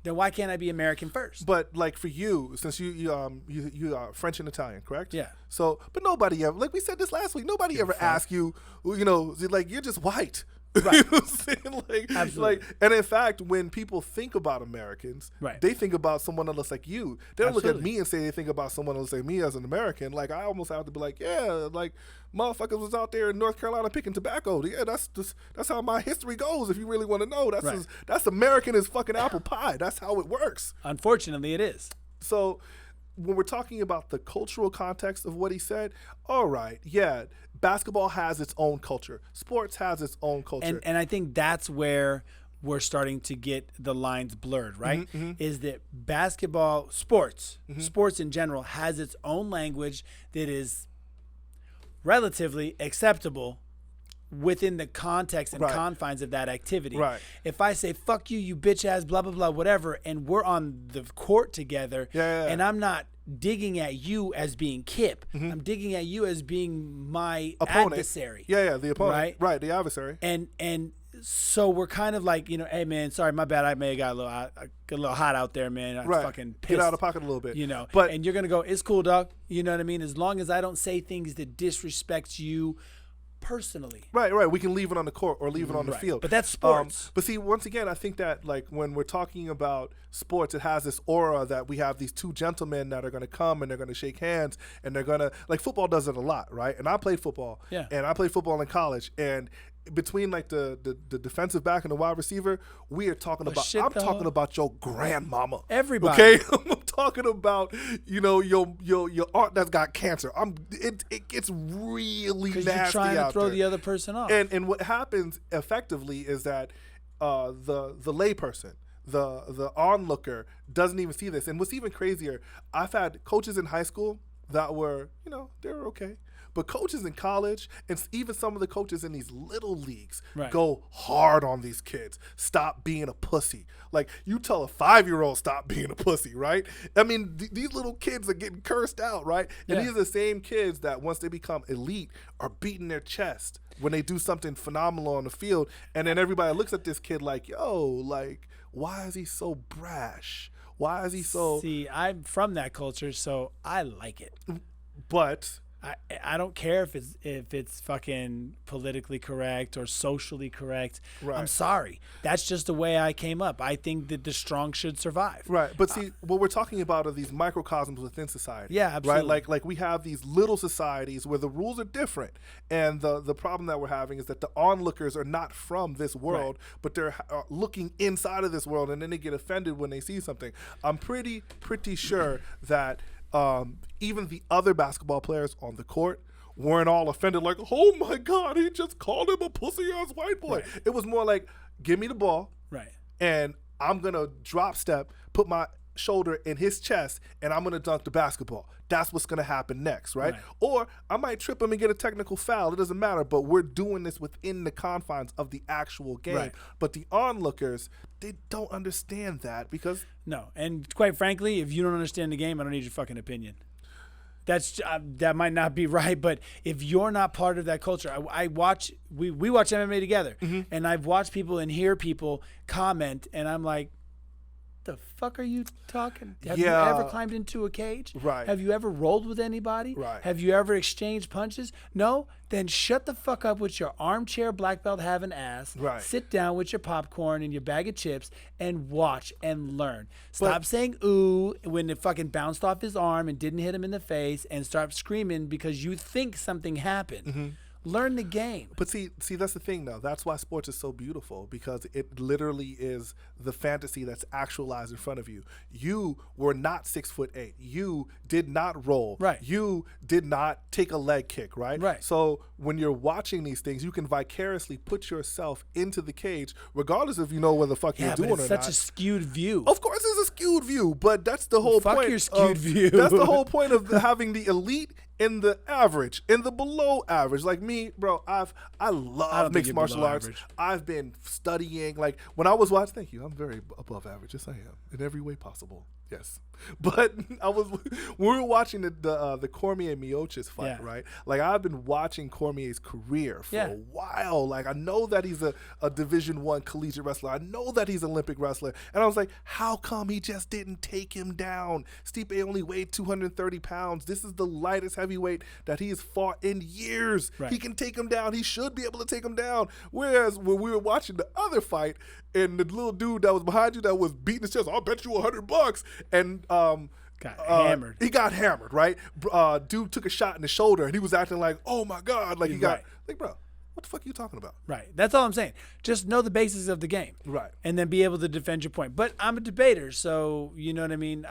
then why can't I be American first? But like for you, since you are French and Italian, correct? Yeah. So, but nobody ever, like we said this last week, nobody ever asked you, like you're just white. Right. You know what I'm saying? Like, absolutely. And in fact, when people think about Americans, they think about someone that looks like you. They don't look at me and say they think about someone that looks like me as an American. Like, I almost have to be like, yeah, like motherfuckers was out there in North Carolina picking tobacco. Yeah, that's how my history goes. If you really want to know, that's American as fucking apple pie. That's how it works. Unfortunately, it is. So when we're talking about the cultural context of what he said, all right, yeah, basketball has its own culture. Sports has its own culture. And I think that's where we're starting to get the lines blurred, right? Is that basketball, sports in general, has its own language that is relatively acceptable within the context and confines of that activity. Right. If I say, fuck you, you bitch ass, blah, blah, blah, whatever, and we're on the court together, and I'm not digging at you as being Kip. I'm digging at you as being my Opponent. adversary. Yeah, the opponent. Right, the adversary. And so we're kind of like, hey man, sorry, my bad. I may have got a little hot out there, man. I'm fucking pissed. Get out of pocket a little bit. But and you're gonna go, it's cool, dog. You know what I mean? As long as I don't say things that disrespects you personally. Right. We can leave it on the court or leave it on the field. But that's sports. But see, once again, I think that like when we're talking about sports, it has this aura that we have these two gentlemen that are going to come and they're going to shake hands and they're going to, like, football does it a lot, right? And I played football. Yeah. And I played football in college. And between like the defensive back and the wide receiver, we are talking about. I'm talking about your grandmama. Everybody. Okay, I'm talking about your aunt that's got cancer. It gets really nasty you're trying to throw there. the other person off. And what happens effectively is that the layperson, the onlooker, doesn't even see this. And what's even crazier, I've had coaches in high school that were they were okay. But coaches in college and even some of the coaches in these little leagues go hard on these kids. Stop being a pussy. Like, you tell a 5-year-old stop being a pussy, right? I mean, these little kids are getting cursed out, right? And these are the same kids that once they become elite are beating their chest when they do something phenomenal on the field. And then everybody looks at this kid like, yo, like, why is he so brash? Why is he so... See, I'm from that culture, so I like it. But... I don't care if it's fucking politically correct or socially correct. Right. I'm sorry. That's just the way I came up. I think that the strong should survive. Right. But see, what we're talking about are these microcosms within society. Yeah, absolutely. Right? Like we have these little societies where the rules are different. And the problem that we're having is that the onlookers are not from this world, but they're looking inside of this world, and then they get offended when they see something. I'm pretty sure that even the other basketball players on the court weren't all offended like, oh my God, he just called him a pussy-ass white boy. Right. It was more like, give me the ball, and I'm going to drop step, put my shoulder in his chest, and I'm going to dunk the basketball. That's what's going to happen next, right? Or I might trip him and get a technical foul. It doesn't matter, but we're doing this within the confines of the actual game. Right. But the onlookers, they don't understand that because... No, and quite frankly, if you don't understand the game, I don't need your fucking opinion. That might not be right, but if you're not part of that culture, we watch MMA together, and I've watched people and hear people comment, and I'm like, the fuck are you talking? Have you ever climbed into a cage? Right. Have you ever rolled with anybody? Right. Have you ever exchanged punches? No? Then shut the fuck up with your armchair black belt having ass. Right. Sit down with your popcorn and your bag of chips and watch and learn. Stop saying ooh when it fucking bounced off his arm and didn't hit him in the face, and start screaming because you think something happened. Learn the game. But see, that's the thing, though. That's why sports is so beautiful, because it literally is the fantasy that's actualized in front of you. You were not 6'8". You did not roll. Right. You did not take a leg kick. Right. Right. So when you're watching these things, you can vicariously put yourself into the cage, regardless if you know what the fuck you're doing or not. Yeah, but it's such a skewed view. Of course, it's a skewed view, but that's the whole point. Fuck your skewed view. That's the whole point of having the elite in the average, in the below average. Like me, bro, I love mixed martial arts. Average. I've been studying, like when I was watching, thank you, I'm very above average. Yes, I am, in every way possible. Yes. But when we were watching the Cormier Miocic fight, right? Like, I've been watching Cormier's career for a while. Like, I know that he's a Division I collegiate wrestler. I know that he's an Olympic wrestler. And I was like, how come he just didn't take him down? Stipe only weighed 230 pounds. This is the lightest heavyweight that he has fought in years. Right. He can take him down. He should be able to take him down. Whereas when we were watching the other fight, and the little dude that was behind you that was beating his chest, I'll bet you $100. And got hammered. He got hammered, right? Dude took a shot in the shoulder, and he was acting like, oh my God, like he got like, bro, what the fuck are you talking about? Right. That's all I'm saying. Just know the basics of the game. Right. And then be able to defend your point. But I'm a debater, so you know what I mean?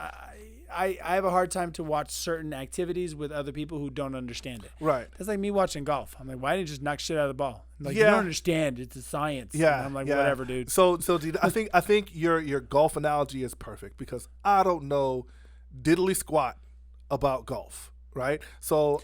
I have a hard time to watch certain activities with other people who don't understand it. Right. That's like me watching golf. I'm like, why didn't you just knock shit out of the ball? Like, you don't understand. It's a science. Yeah. And I'm like, whatever, dude. So dude, I think your golf analogy is perfect, because I don't know diddly squat about golf, right? So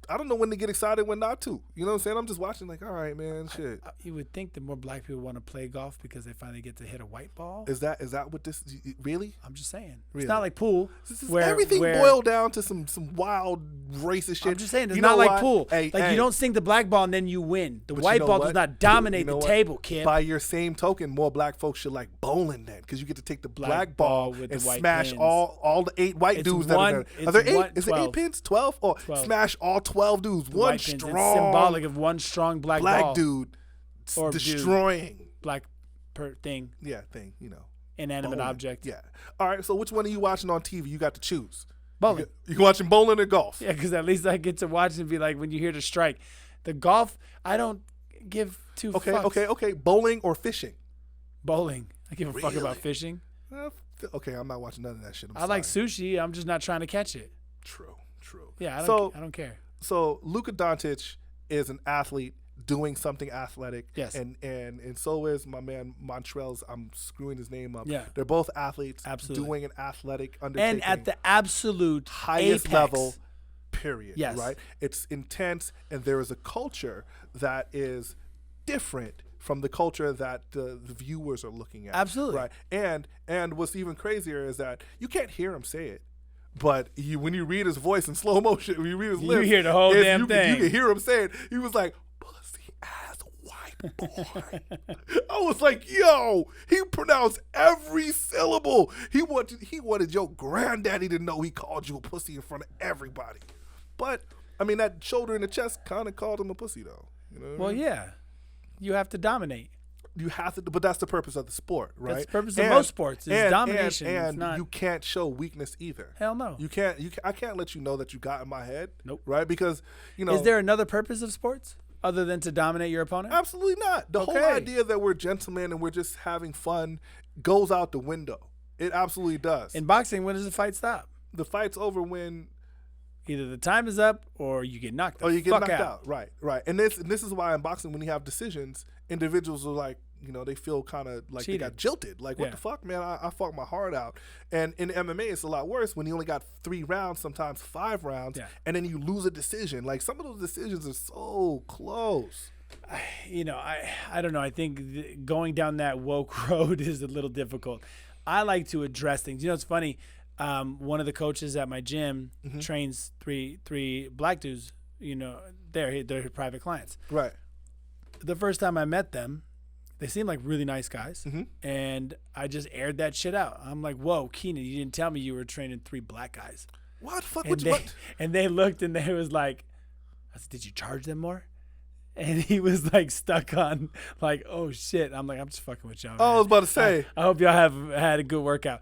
I don't know when to get excited, when not to. You know what I'm saying? I'm just watching like, all right, man, shit. You would think the more black people want to play golf because they finally get to hit a white ball. Is that what this really? I'm just saying. Really? It's not like pool. Everything boiled down to some wild racist shit. I'm just saying, it's You not know like why? pool. Hey, like hey. you don't sink the black ball and then you win. The But white you know ball what? does not dominate You know the what? table, kid. By your same token, more black folks should like bowling then, because you get to take the black ball with and the white smash pins. all the 8 white It's dudes one- that are there. it's Are there 8? one- Is it 8 12. pins? 12? Or 12. smash all 12 dudes. The One white pins. strong It's symbolic of one strong black ball. dude Or destroying. Black thing. Yeah, thing, you know. Inanimate Bowling. object. Yeah. All right, so which one are you watching on TV? You got to choose. Bowling. You watching bowling or golf? Yeah, because at least I get to watch and be like, when you hear the strike. The golf, I don't give two fucks. Okay. Bowling or fishing? Bowling. I give a fuck about Really? fishing. Okay, I'm not watching none of that shit. I like sushi. I'm just not trying to catch it. True. Yeah, I don't care. So Luka Doncic is an athlete doing something athletic. Yes. And so is my man Montrell's. I'm screwing his name up. Yeah. They're both athletes. Absolutely. Doing an athletic undertaking. And at the absolute highest apex. level, period. Yes. Right? It's intense, and there is a culture that is different from the culture that the viewers are looking at. Absolutely. Right. And what's even crazier is that you can't hear him say it. But when you read his voice in slow motion, when you read his You lips, hear the whole damn you thing. You can hear him say it. He was like, pussy ass white boy. I was like, yo, he pronounced every syllable. He wanted your granddaddy to know he called you a pussy in front of everybody. But, I mean, that shoulder in the chest kind of called him a pussy, though. You know what I Well, mean? yeah. You have to dominate. You have to, but that's the purpose of the sport, right? That's the purpose of most sports, is domination. And It's not- you can't show weakness either. Hell no. I can't let you know that you got in my head. Nope. Right? Because, you know. Is there another purpose of sports other than to dominate your opponent? Absolutely not. The whole Okay. idea that we're gentlemen and we're just having fun goes out the window. It absolutely does. In boxing, when does the fight stop? The fight's over when Either the time is up or you get knocked the you get fuck knocked out. out. Right. And this is why in boxing, when you have decisions, individuals are like, you know, they feel kind of like they got Cheated. jilted. Like, what Yeah. the fuck, man? I fought my heart out. And in MMA, it's a lot worse when you only got 3 rounds, sometimes 5 rounds, Yeah. and then you lose a decision. Like, some of those decisions are so close. You know, I don't know. I think going down that woke road is a little difficult. I like to address things. You know, it's funny. One of the coaches at my gym trains three black dudes. You know, they're private clients. Right. The first time I met them, they seemed like really nice guys, and I just aired that shit out. I'm like, "Whoa, Keenan, you didn't tell me you were training 3 black guys." What the fuck? And they looked and they was like, I said, "Did you charge them more?" And he was like stuck on like, "Oh shit." I'm like, "I'm just fucking with y'all." Oh, I man. was about to say. I hope y'all have had a good workout.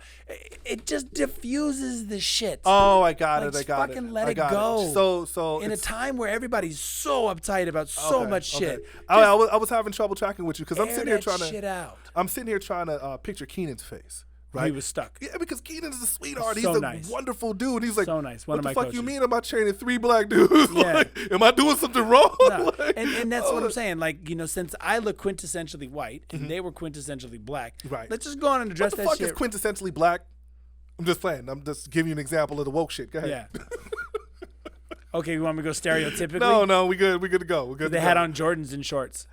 It just diffuses the shit. Oh, I got Like, it. I got it. fucking let I it got go. So in a it's- time where everybody's so uptight about so okay, much shit, okay. I was having trouble tracking with you because I'm air sitting here that trying shit to. out. I'm sitting here trying to picture Keenan's face. Right? He was stuck. Yeah, because Keenan is a sweetheart. So He's a nice. wonderful dude. He's like, So nice. what One of the my fuck coaches. you mean? Am I training 3 black dudes? Yeah. Like, am I doing something wrong? No. Like, and that's what I'm saying. Like, you know, since I look quintessentially white and they were quintessentially black, Right. let's just go on and address what the that fuck shit. is quintessentially black? I'm just playing. I'm just giving you an example of the woke shit. Go ahead. Yeah. Okay, you want me to go stereotypically? No, we good. We good to go. We're good. They to had go. on Jordans and shorts.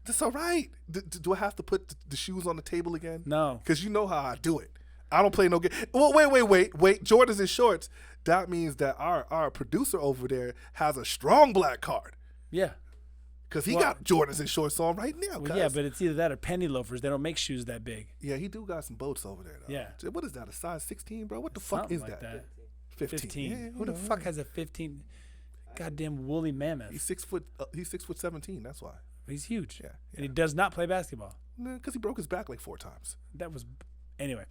That's all right. Do I have to put the shoes on the table again? No. Because you know how I do it. I don't play no game. Well, wait. Jordans and shorts. That means that our producer over there has a strong black card. Yeah. Because he got Jordans and shorts on right now. Well, yeah, but it's either that or penny loafers. They don't make shoes that big. Yeah, he do got some boats over there, though. Yeah. What is that, a size 16, bro? What the fuck Something is like that? 15. 15. Yeah, Who the fuck has a 15? Goddamn woolly mammoth. He's 6 foot. He's 6 foot 17. That's why. He's huge. Yeah, And he does not play basketball. Because he broke his back like 4 times. That was anyway.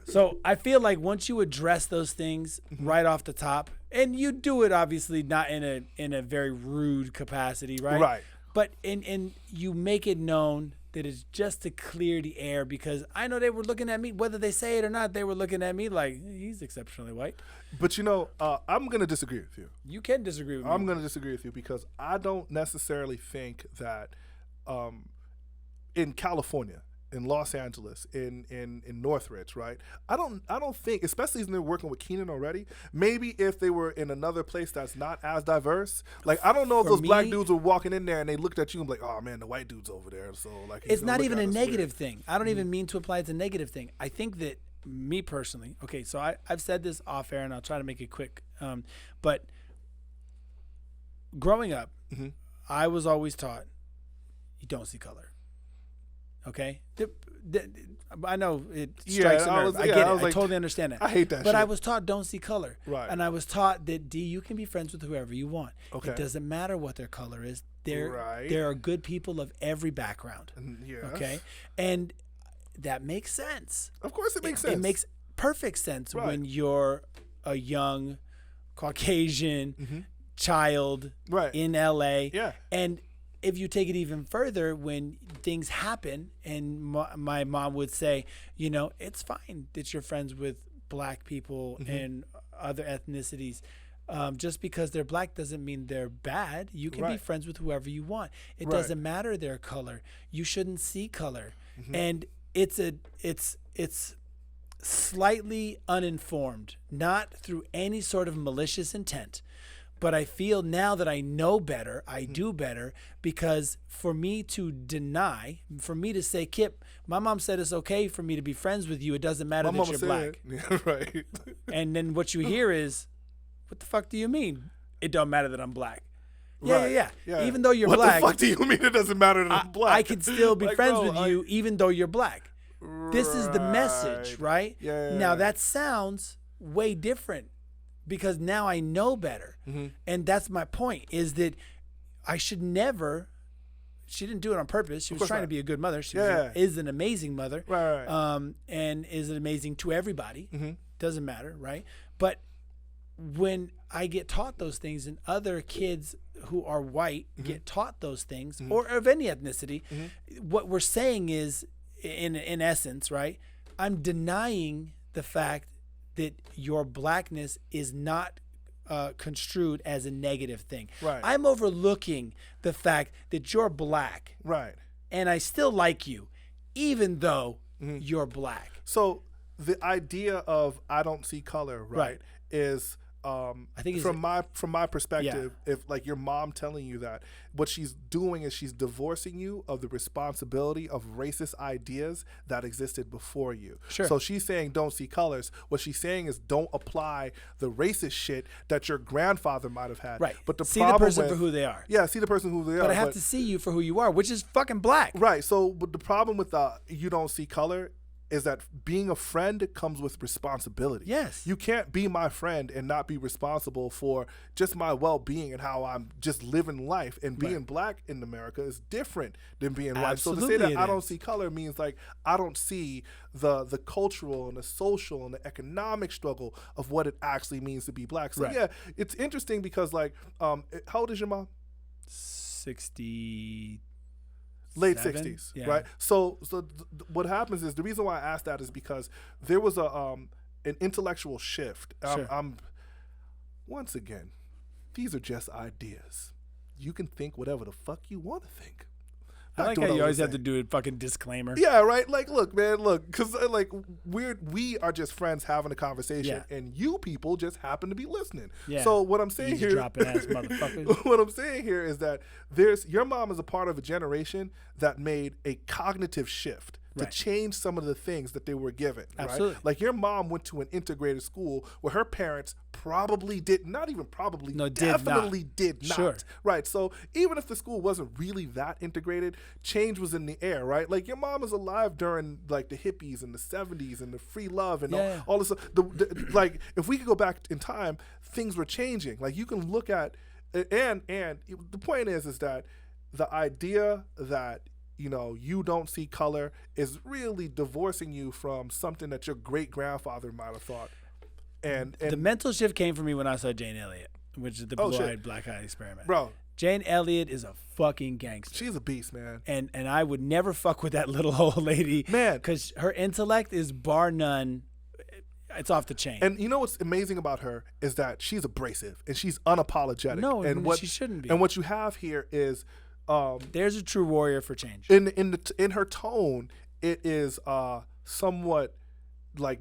So I feel like once you address those things right off the top, and you do it obviously not in a very rude capacity, right? Right. But and you make it known that it's just to clear the air, because I know they were looking at me, whether they say it or not, they were looking at me like, he's exceptionally white. But you know, I'm gonna disagree with you. You can disagree with me. I'm gonna disagree with you because I don't necessarily think that in California, in Los Angeles, in Northridge, right? I don't think, especially when they're working with Keenan already. Maybe if they were in another place that's not as diverse, like I don't know if those black dudes were walking in there and they looked at you and be like, oh man, the white dude's over there, so like it's not even a negative thing. I don't even mean to apply it's a negative thing. I think that me personally, okay, so I've said this off air and I'll try to make it quick, but growing up, I was always taught you don't see color. Okay, I know it strikes a nerve. I get it. I totally understand that. I hate that. But shit. I was taught don't see color, right? And I was taught that you can be friends with whoever you want. Okay. It doesn't matter what their color is. There are good people of every background. Yes. Okay, and that makes sense. Of course, it makes sense. It makes perfect sense when you're a young Caucasian child in LA. Yeah, and if you take it even further, when things happen, and my mom would say, you know, it's fine that you're friends with black people and other ethnicities. Just because they're black doesn't mean they're bad. You can be friends with whoever you want. It doesn't matter their color. You shouldn't see color. And it's slightly uninformed, not through any sort of malicious intent. But I feel now that I know better, I do better, because for me to deny, for me to say, Kip, my mom said it's okay for me to be friends with you. It doesn't matter that you're black. Yeah, right. And then what you hear is, what the fuck do you mean? It don't matter that I'm black. Right. Yeah. Even though you're black. What the fuck do you mean it doesn't matter that I'm black? I can still be friends with you even though you're black. This is the message, right? Yeah. Now that sounds way different, because now I know better. And that's my point, is that I should never, she didn't do it on purpose. She was trying to be a good mother. She is an amazing mother. Right. And is amazing to everybody. Doesn't matter, right? But when I get taught those things and other kids who are white get taught those things, or of any ethnicity, what we're saying is, in essence, right, I'm denying the fact that your blackness is not construed as a negative thing. Right. I'm overlooking the fact that you're black. Right. And I still like you, even though you're black. So the idea of I don't see color, right. is I think from my perspective, if like your mom telling you that, what she's doing is she's divorcing you of the responsibility of racist ideas that existed before you. Sure. So she's saying don't see colors. What she's saying is don't apply the racist shit that your grandfather might have had. Right. But see the person for who they are. Yeah, see the person who they are. But I have to see you for who you are, which is fucking black. Right. So but the problem with you don't see color is that being a friend comes with responsibility. Yes. You can't be my friend and not be responsible for just my well-being and how I'm just living life. And being black in America is different than being white. So to say that I don't see color means like I don't see the cultural and the social and the economic struggle of what it actually means to be black. So yeah, it's interesting because like, how old is your mom? 60. Late 60s, right? So what happens is, the reason why I asked that is because there was an intellectual shift. I'm once again, these are just ideas. You can think whatever the fuck you want to think. I like how you always have to do a fucking disclaimer. Yeah, right. Like, look, man, because like we are just friends having a conversation, and you people just happen to be listening. Yeah. So what I'm saying here, dropping ass motherfuckers. What I'm saying here is that your mom is a part of a generation that made a cognitive shift to change some of the things that they were given. Absolutely. Right? Like your mom went to an integrated school where her parents probably did not. Definitely did not. Sure. Right. So even if the school wasn't really that integrated, change was in the air, right? Like your mom was alive during like the hippies and the 70s and the free love and all this. Like if we could go back in time, things were changing. Like you can look at, and the point is that the idea that you don't see color is really divorcing you from something that your great grandfather might have thought. And the mental shift came for me when I saw Jane Elliott, which is the blue-eyed, black-eyed experiment. Bro, Jane Elliott is a fucking gangster. She's a beast, man. And I would never fuck with that little old lady, man, because her intellect is bar none. It's off the chain. And you know what's amazing about her is that she's abrasive and she's unapologetic. No, she shouldn't be. And what you have here is. There's a true warrior for change. In her tone, it is somewhat like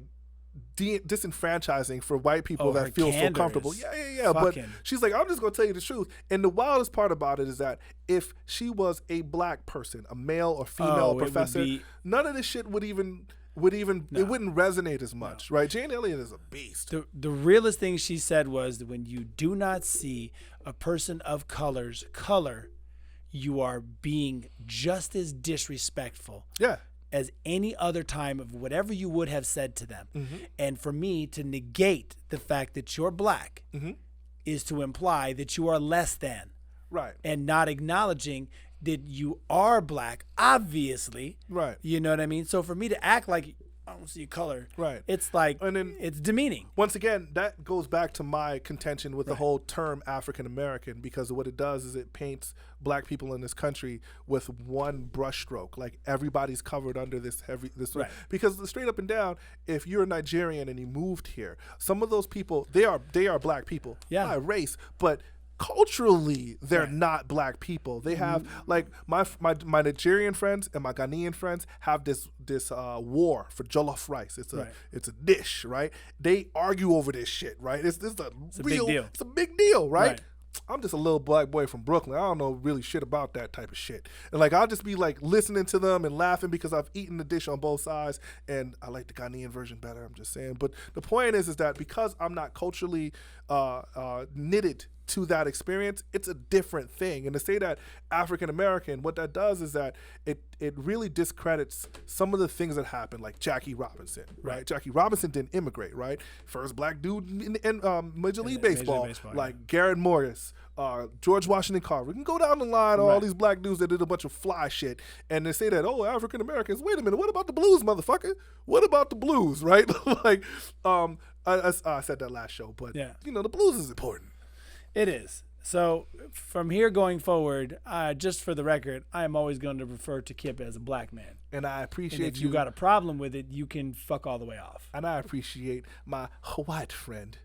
disenfranchising for white people that feel so comfortable. Yeah. But she's like, I'm just gonna tell you the truth. And the wildest part about it is that if she was a black person, a male or female professor, none of this shit would even it wouldn't resonate as much, right? Jane Elliott is a beast. The realest thing she said was that when you do not see a person of color's color, you are being just as disrespectful. Yeah. As any other time of whatever you would have said to them. And for me to negate the fact that you're black is to imply that you are less than. Right. And not acknowledging that you are black, obviously. Right. You know what I mean? So for me to act like I don't see color, right? It's like, and then it's demeaning. Once again, that goes back to my contention with the whole term African American, because what it does is it paints black people in this country with one brushstroke, like everybody's covered under this right. Because straight up and down, if you're a Nigerian and you moved here, some of those people they are black people, by race, but culturally they're not black people. They have like my Nigerian friends and my Ghanaian friends have this war for jollof rice. It's a dish, right? They argue over this shit, right? It's a real big deal. It's a big deal, right? I'm just a little black boy from Brooklyn. I don't know really shit about that type of shit. And like I'll just be like listening to them and laughing because I've eaten the dish on both sides and I like the Ghanaian version better. I'm just saying. But the point is that because I'm not culturally knitted to that experience, it's a different thing. And to say that African American, what that does is that it really discredits some of the things that happened, like Jackie Robinson, right? Jackie Robinson didn't immigrate, right? First black dude in Major League Baseball, like Garrett Morris, George Washington Carver. We can go down the line of all these black dudes that did a bunch of fly shit, and they say that, oh, African Americans, wait a minute, what about the blues, motherfucker? What about the blues, right? Like, I said that last show, but you know, the blues is important. It is. So from here going forward, just for the record, I am always going to refer to Kip as a black man. And I appreciate if you got a problem with it, you can fuck all the way off. And I appreciate my white friend.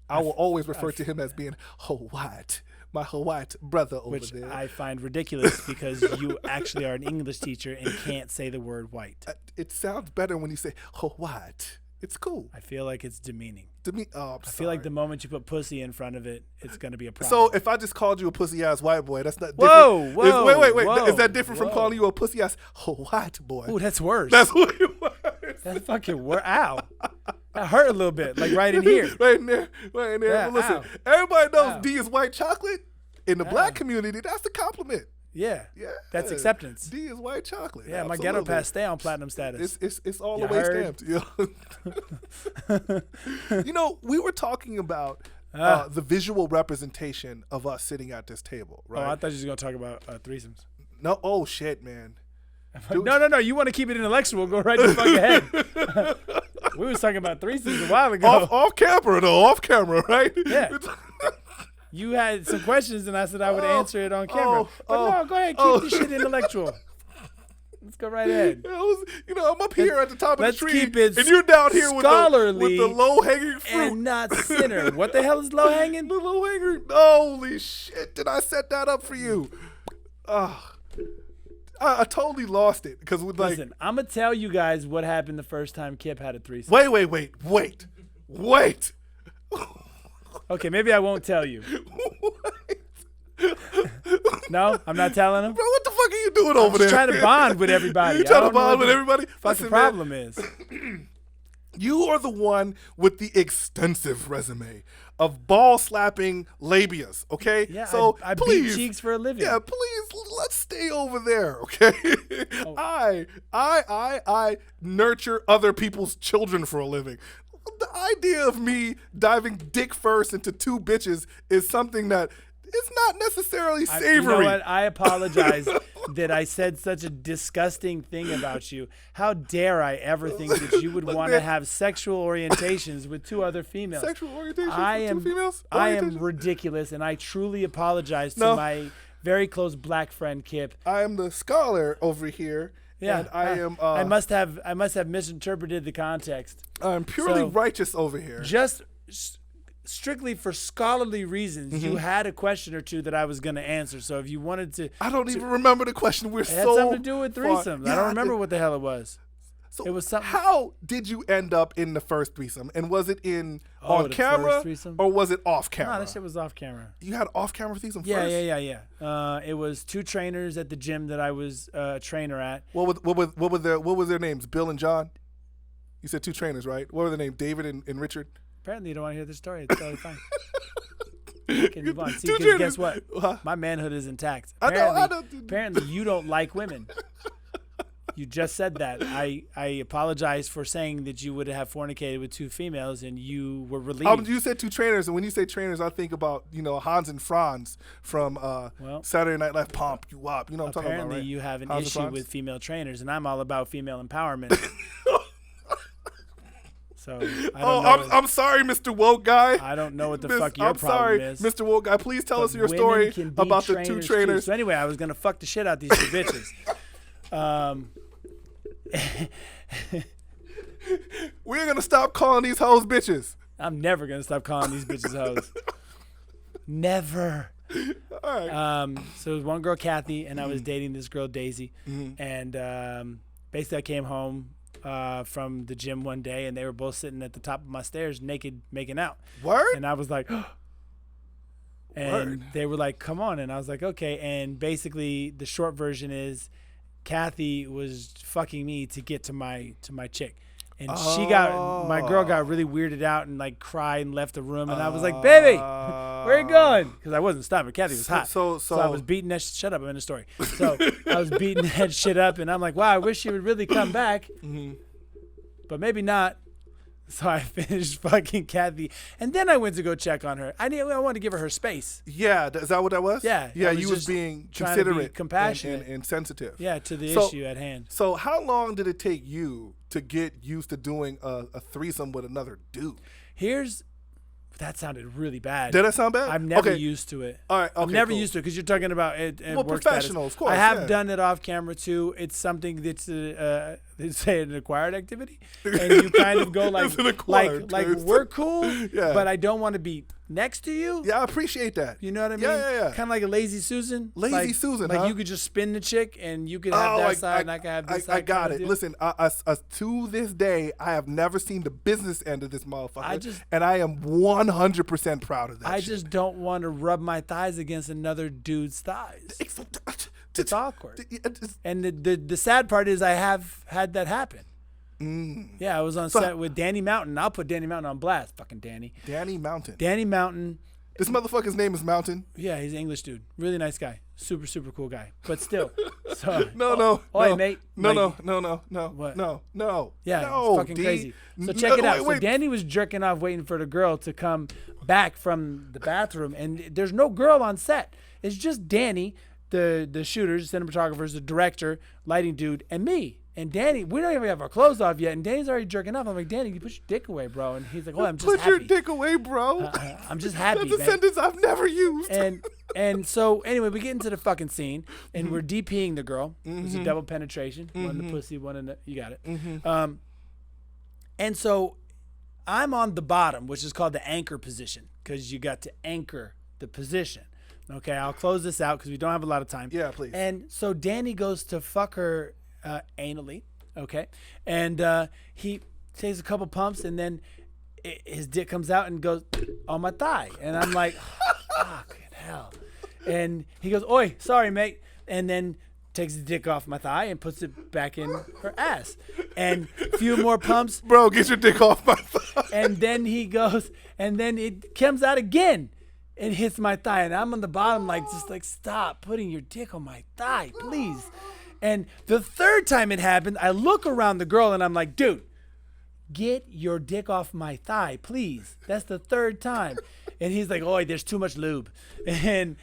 I will always refer to him as being white. My white brother over Which there. I find ridiculous because you actually are an English teacher and can't say the word white. It sounds better when you say white. It's cool. I feel like it's demeaning. I feel like the moment you put pussy in front of it, it's going to be a problem. So if I just called you a pussy-ass white boy, that's not different. Wait. Is that different from calling you a pussy-ass white boy? Ooh, that's worse. That's what it was. That's fucking worse. Ow. That hurt a little bit, like right in here. Right in there. Yeah, well, listen, everybody knows D is white chocolate. In the black community, that's the compliment. Yeah. That's acceptance. D is white chocolate. Yeah, my ghetto pass stay on platinum status. It's all the way stamped. You know, we were talking about the visual representation of us sitting at this table, right? Oh, I thought you were going to talk about threesomes. No, oh shit, man. No. You want to keep it intellectual? Go right the fuck ahead. We was talking about threesomes a while ago. Off camera, though. Off camera, right? Yeah. You had some questions, and I said I would answer it on camera. No, go ahead. Keep this shit intellectual. Let's go right ahead. I'm up here at the top of the tree, keep it and you're down here with the low-hanging fruit. And not center. What the hell is low-hanging? The low-hanging. Holy shit, did I set that up for you? I totally lost it. Listen, I'm going to tell you guys what happened the first time Kip had a threesome. Wait. Okay, maybe I won't tell you. No, I'm not telling him. Bro, what the fuck are you doing over there? I'm trying to bond with everybody. You trying to bond with everybody? Fucking problem is. You are the one with the extensive resume of ball slapping labias, okay? Yeah, so I please, beat cheeks for a living. Yeah, please, let's stay over there, okay? I nurture other people's children for a living. The idea of me diving dick first into two bitches is something that is not necessarily savory. You know what? I apologize that I said such a disgusting thing about you. How dare I ever think that you would want to have sexual orientations with two other females? Sexual orientations with two females? I am ridiculous, and I truly apologize to my very close black friend Kip. I am the scholar over here. Yeah, and I am. I must have misinterpreted the context. I'm purely righteous over here. Just strictly for scholarly reasons, you had a question or two that I was going to answer. So if you wanted to, I don't even remember the question. It had something to do with threesomes. I don't remember what the hell it was. So It was something. how did you end up in the first threesome? And was it on the camera first threesome? or was it off camera? No, that shit was off camera. You had off-camera threesome Yeah, first? yeah. It was 2 trainers at the gym that I was a trainer at. What were their names? Bill and John? You said 2 trainers, right? What were their names? David and Richard? Apparently, you don't want to hear the story. It's totally fine. You can move on. See, 2 'cause trainers. guess what? Huh? My manhood is intact. I know. Apparently, you don't like women. You just said that. I apologize for saying that you would have fornicated with 2 females and you were relieved. You said 2 trainers, and when you say trainers, I think about Hans and Franz from Saturday Night Live. Pump you up. You know what I'm talking about, Apparently, right? you have an Hans and issue Franz? with female trainers, and I'm all about female empowerment. So I don't know. I'm sorry, Mr. Woke Guy. I don't know what the fuck your I'm problem sorry, is. Mr. Woke Guy. Please tell us But your women story can be about the 2 trainers, too. trainers. So anyway, I was gonna fuck the shit out these 2 bitches. We're gonna stop calling these hoes bitches. I'm never gonna stop calling these bitches hoes. Never. All right. So it was one girl, Kathy, and I was dating this girl, Daisy. And basically, I came home from the gym one day, and they were both sitting at the top of my stairs, naked, making out. Word? And I was like, and Word. they were like, "Come on!" And I was like, "Okay." And basically, the short version is, Kathy was fucking me to get to my chick. And my girl got really weirded out and like cried and left the room. And I was like, "Baby, where you going?" Because I wasn't stopping. Kathy was hot. So I was beating that shut up. I'm in the story. So I was beating that shit up. And I'm like, wow, I wish she would really come back. But maybe not. So I finished fucking Kathy. And then I went to go check on her. I wanted to give her space. Yeah, is that what that was? Yeah. Yeah, I was you was just being trying to be considerate, compassionate. and sensitive. Yeah, to the So- issue at hand. So how long did it take you to get used to doing a threesome with another dude? That sounded really bad. Did that sound bad? I'm never Okay. used to it. All right, I'm okay, never cool. used to it because you're talking about it. Well, work professional, status. of course, I have yeah. done it off camera too. It's something that's they say an acquired activity, and you kind of go like It's an acquired taste. we're cool, Yeah. but I don't want to be next to you. Yeah, I appreciate that. You know what I mean? Yeah. Kind of like a lazy Susan. Lazy Susan, Like huh? you could just spin the chick, and you could have that side, and I could have this side. I got kinda it. deal. Listen, to this day, I have never seen the business end of this motherfucker, and I am 100% proud of that. I shit. just don't want to rub my thighs against another dude's thighs. It's awkward. And the sad part is I have had that happen. Yeah, I was on set with Danny Mountain. I'll put Danny Mountain on blast. Fucking Danny. Danny Mountain. Danny Mountain. This motherfucker's name is Mountain. Yeah, he's an English dude. Really nice guy. Super, super cool guy. But still. So, No. Oi, mate. No. What? No. Yeah, no, it's fucking D. crazy. So check it out. Wait. So Danny was jerking off waiting for the girl to come back from the bathroom, and there's no girl on set. It's just Danny, the shooters, cinematographers, the director, lighting dude, and me. And Danny, we don't even have our clothes off yet, and Danny's already jerking off. I'm like, "Danny, you put your dick away, bro." And he's like, "Oh, I'm just Put happy. your dick away, bro. I'm just happy, That's a man." sentence I've never used. And so anyway, we get into the fucking scene, and we're DPing the girl. It was a double penetration, one in the pussy, one in the you got it. And so I'm on the bottom, which is called the anchor position, because you got to anchor the position. Okay, I'll close this out because we don't have a lot of time. Yeah, please. And so Danny goes to fuck her anally, okay, and he takes a couple pumps, and then his dick comes out and goes on my thigh, and I'm like, fucking hell. And he goes, "Oi, sorry, mate," and then takes the dick off my thigh and puts it back in her ass, and a few more pumps, Bro, get your dick off my thigh. and then he goes, and then it comes out again and hits my thigh, and I'm on the bottom just like, "Stop putting your dick on my thigh, please." And the third time it happened, I look around the girl and I'm like, "Dude, get your dick off my thigh, please." That's the third time. And he's like, "Oh, there's too much lube." And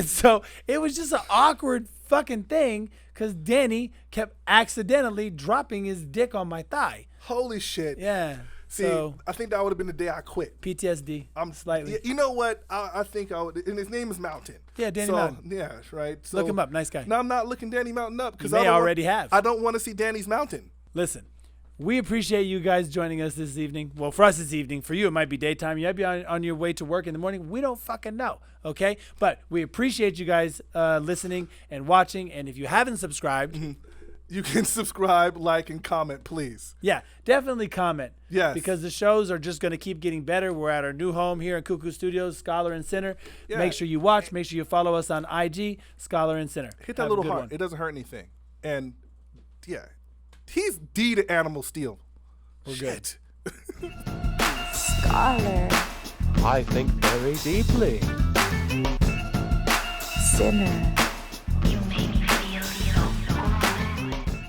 so it was just an awkward fucking thing because Danny kept accidentally dropping his dick on my thigh. Holy shit. Yeah. See, So I think that would have been the day I quit. PTSD. Slightly. You know what? I think I would. And his name is Mountain. Yeah, Danny Mountain. Yeah, right. So, Look him up. Nice guy. No, I'm not looking Danny Mountain up because You may already have. I don't want to see Danny's Mountain. Listen, we appreciate you guys joining us this evening. Well, for us, it's evening. For you, it might be daytime. You might be on your way to work in the morning. We don't fucking know, okay? But we appreciate you guys listening and watching. And if you haven't subscribed, you can subscribe, like, and comment, please. Yeah, definitely comment. Yes. Because the shows are just going to keep getting better. We're at our new home here in Cuckoo Studios, Scholar and Center. Yeah. Make sure you watch. Make sure you follow us on IG, Scholar and Center. Hit that Have a little good heart. one. It doesn't hurt anything. And, yeah, he's D to Animal Steel. We're good. Shit. Scholar, I think very deeply. sinner.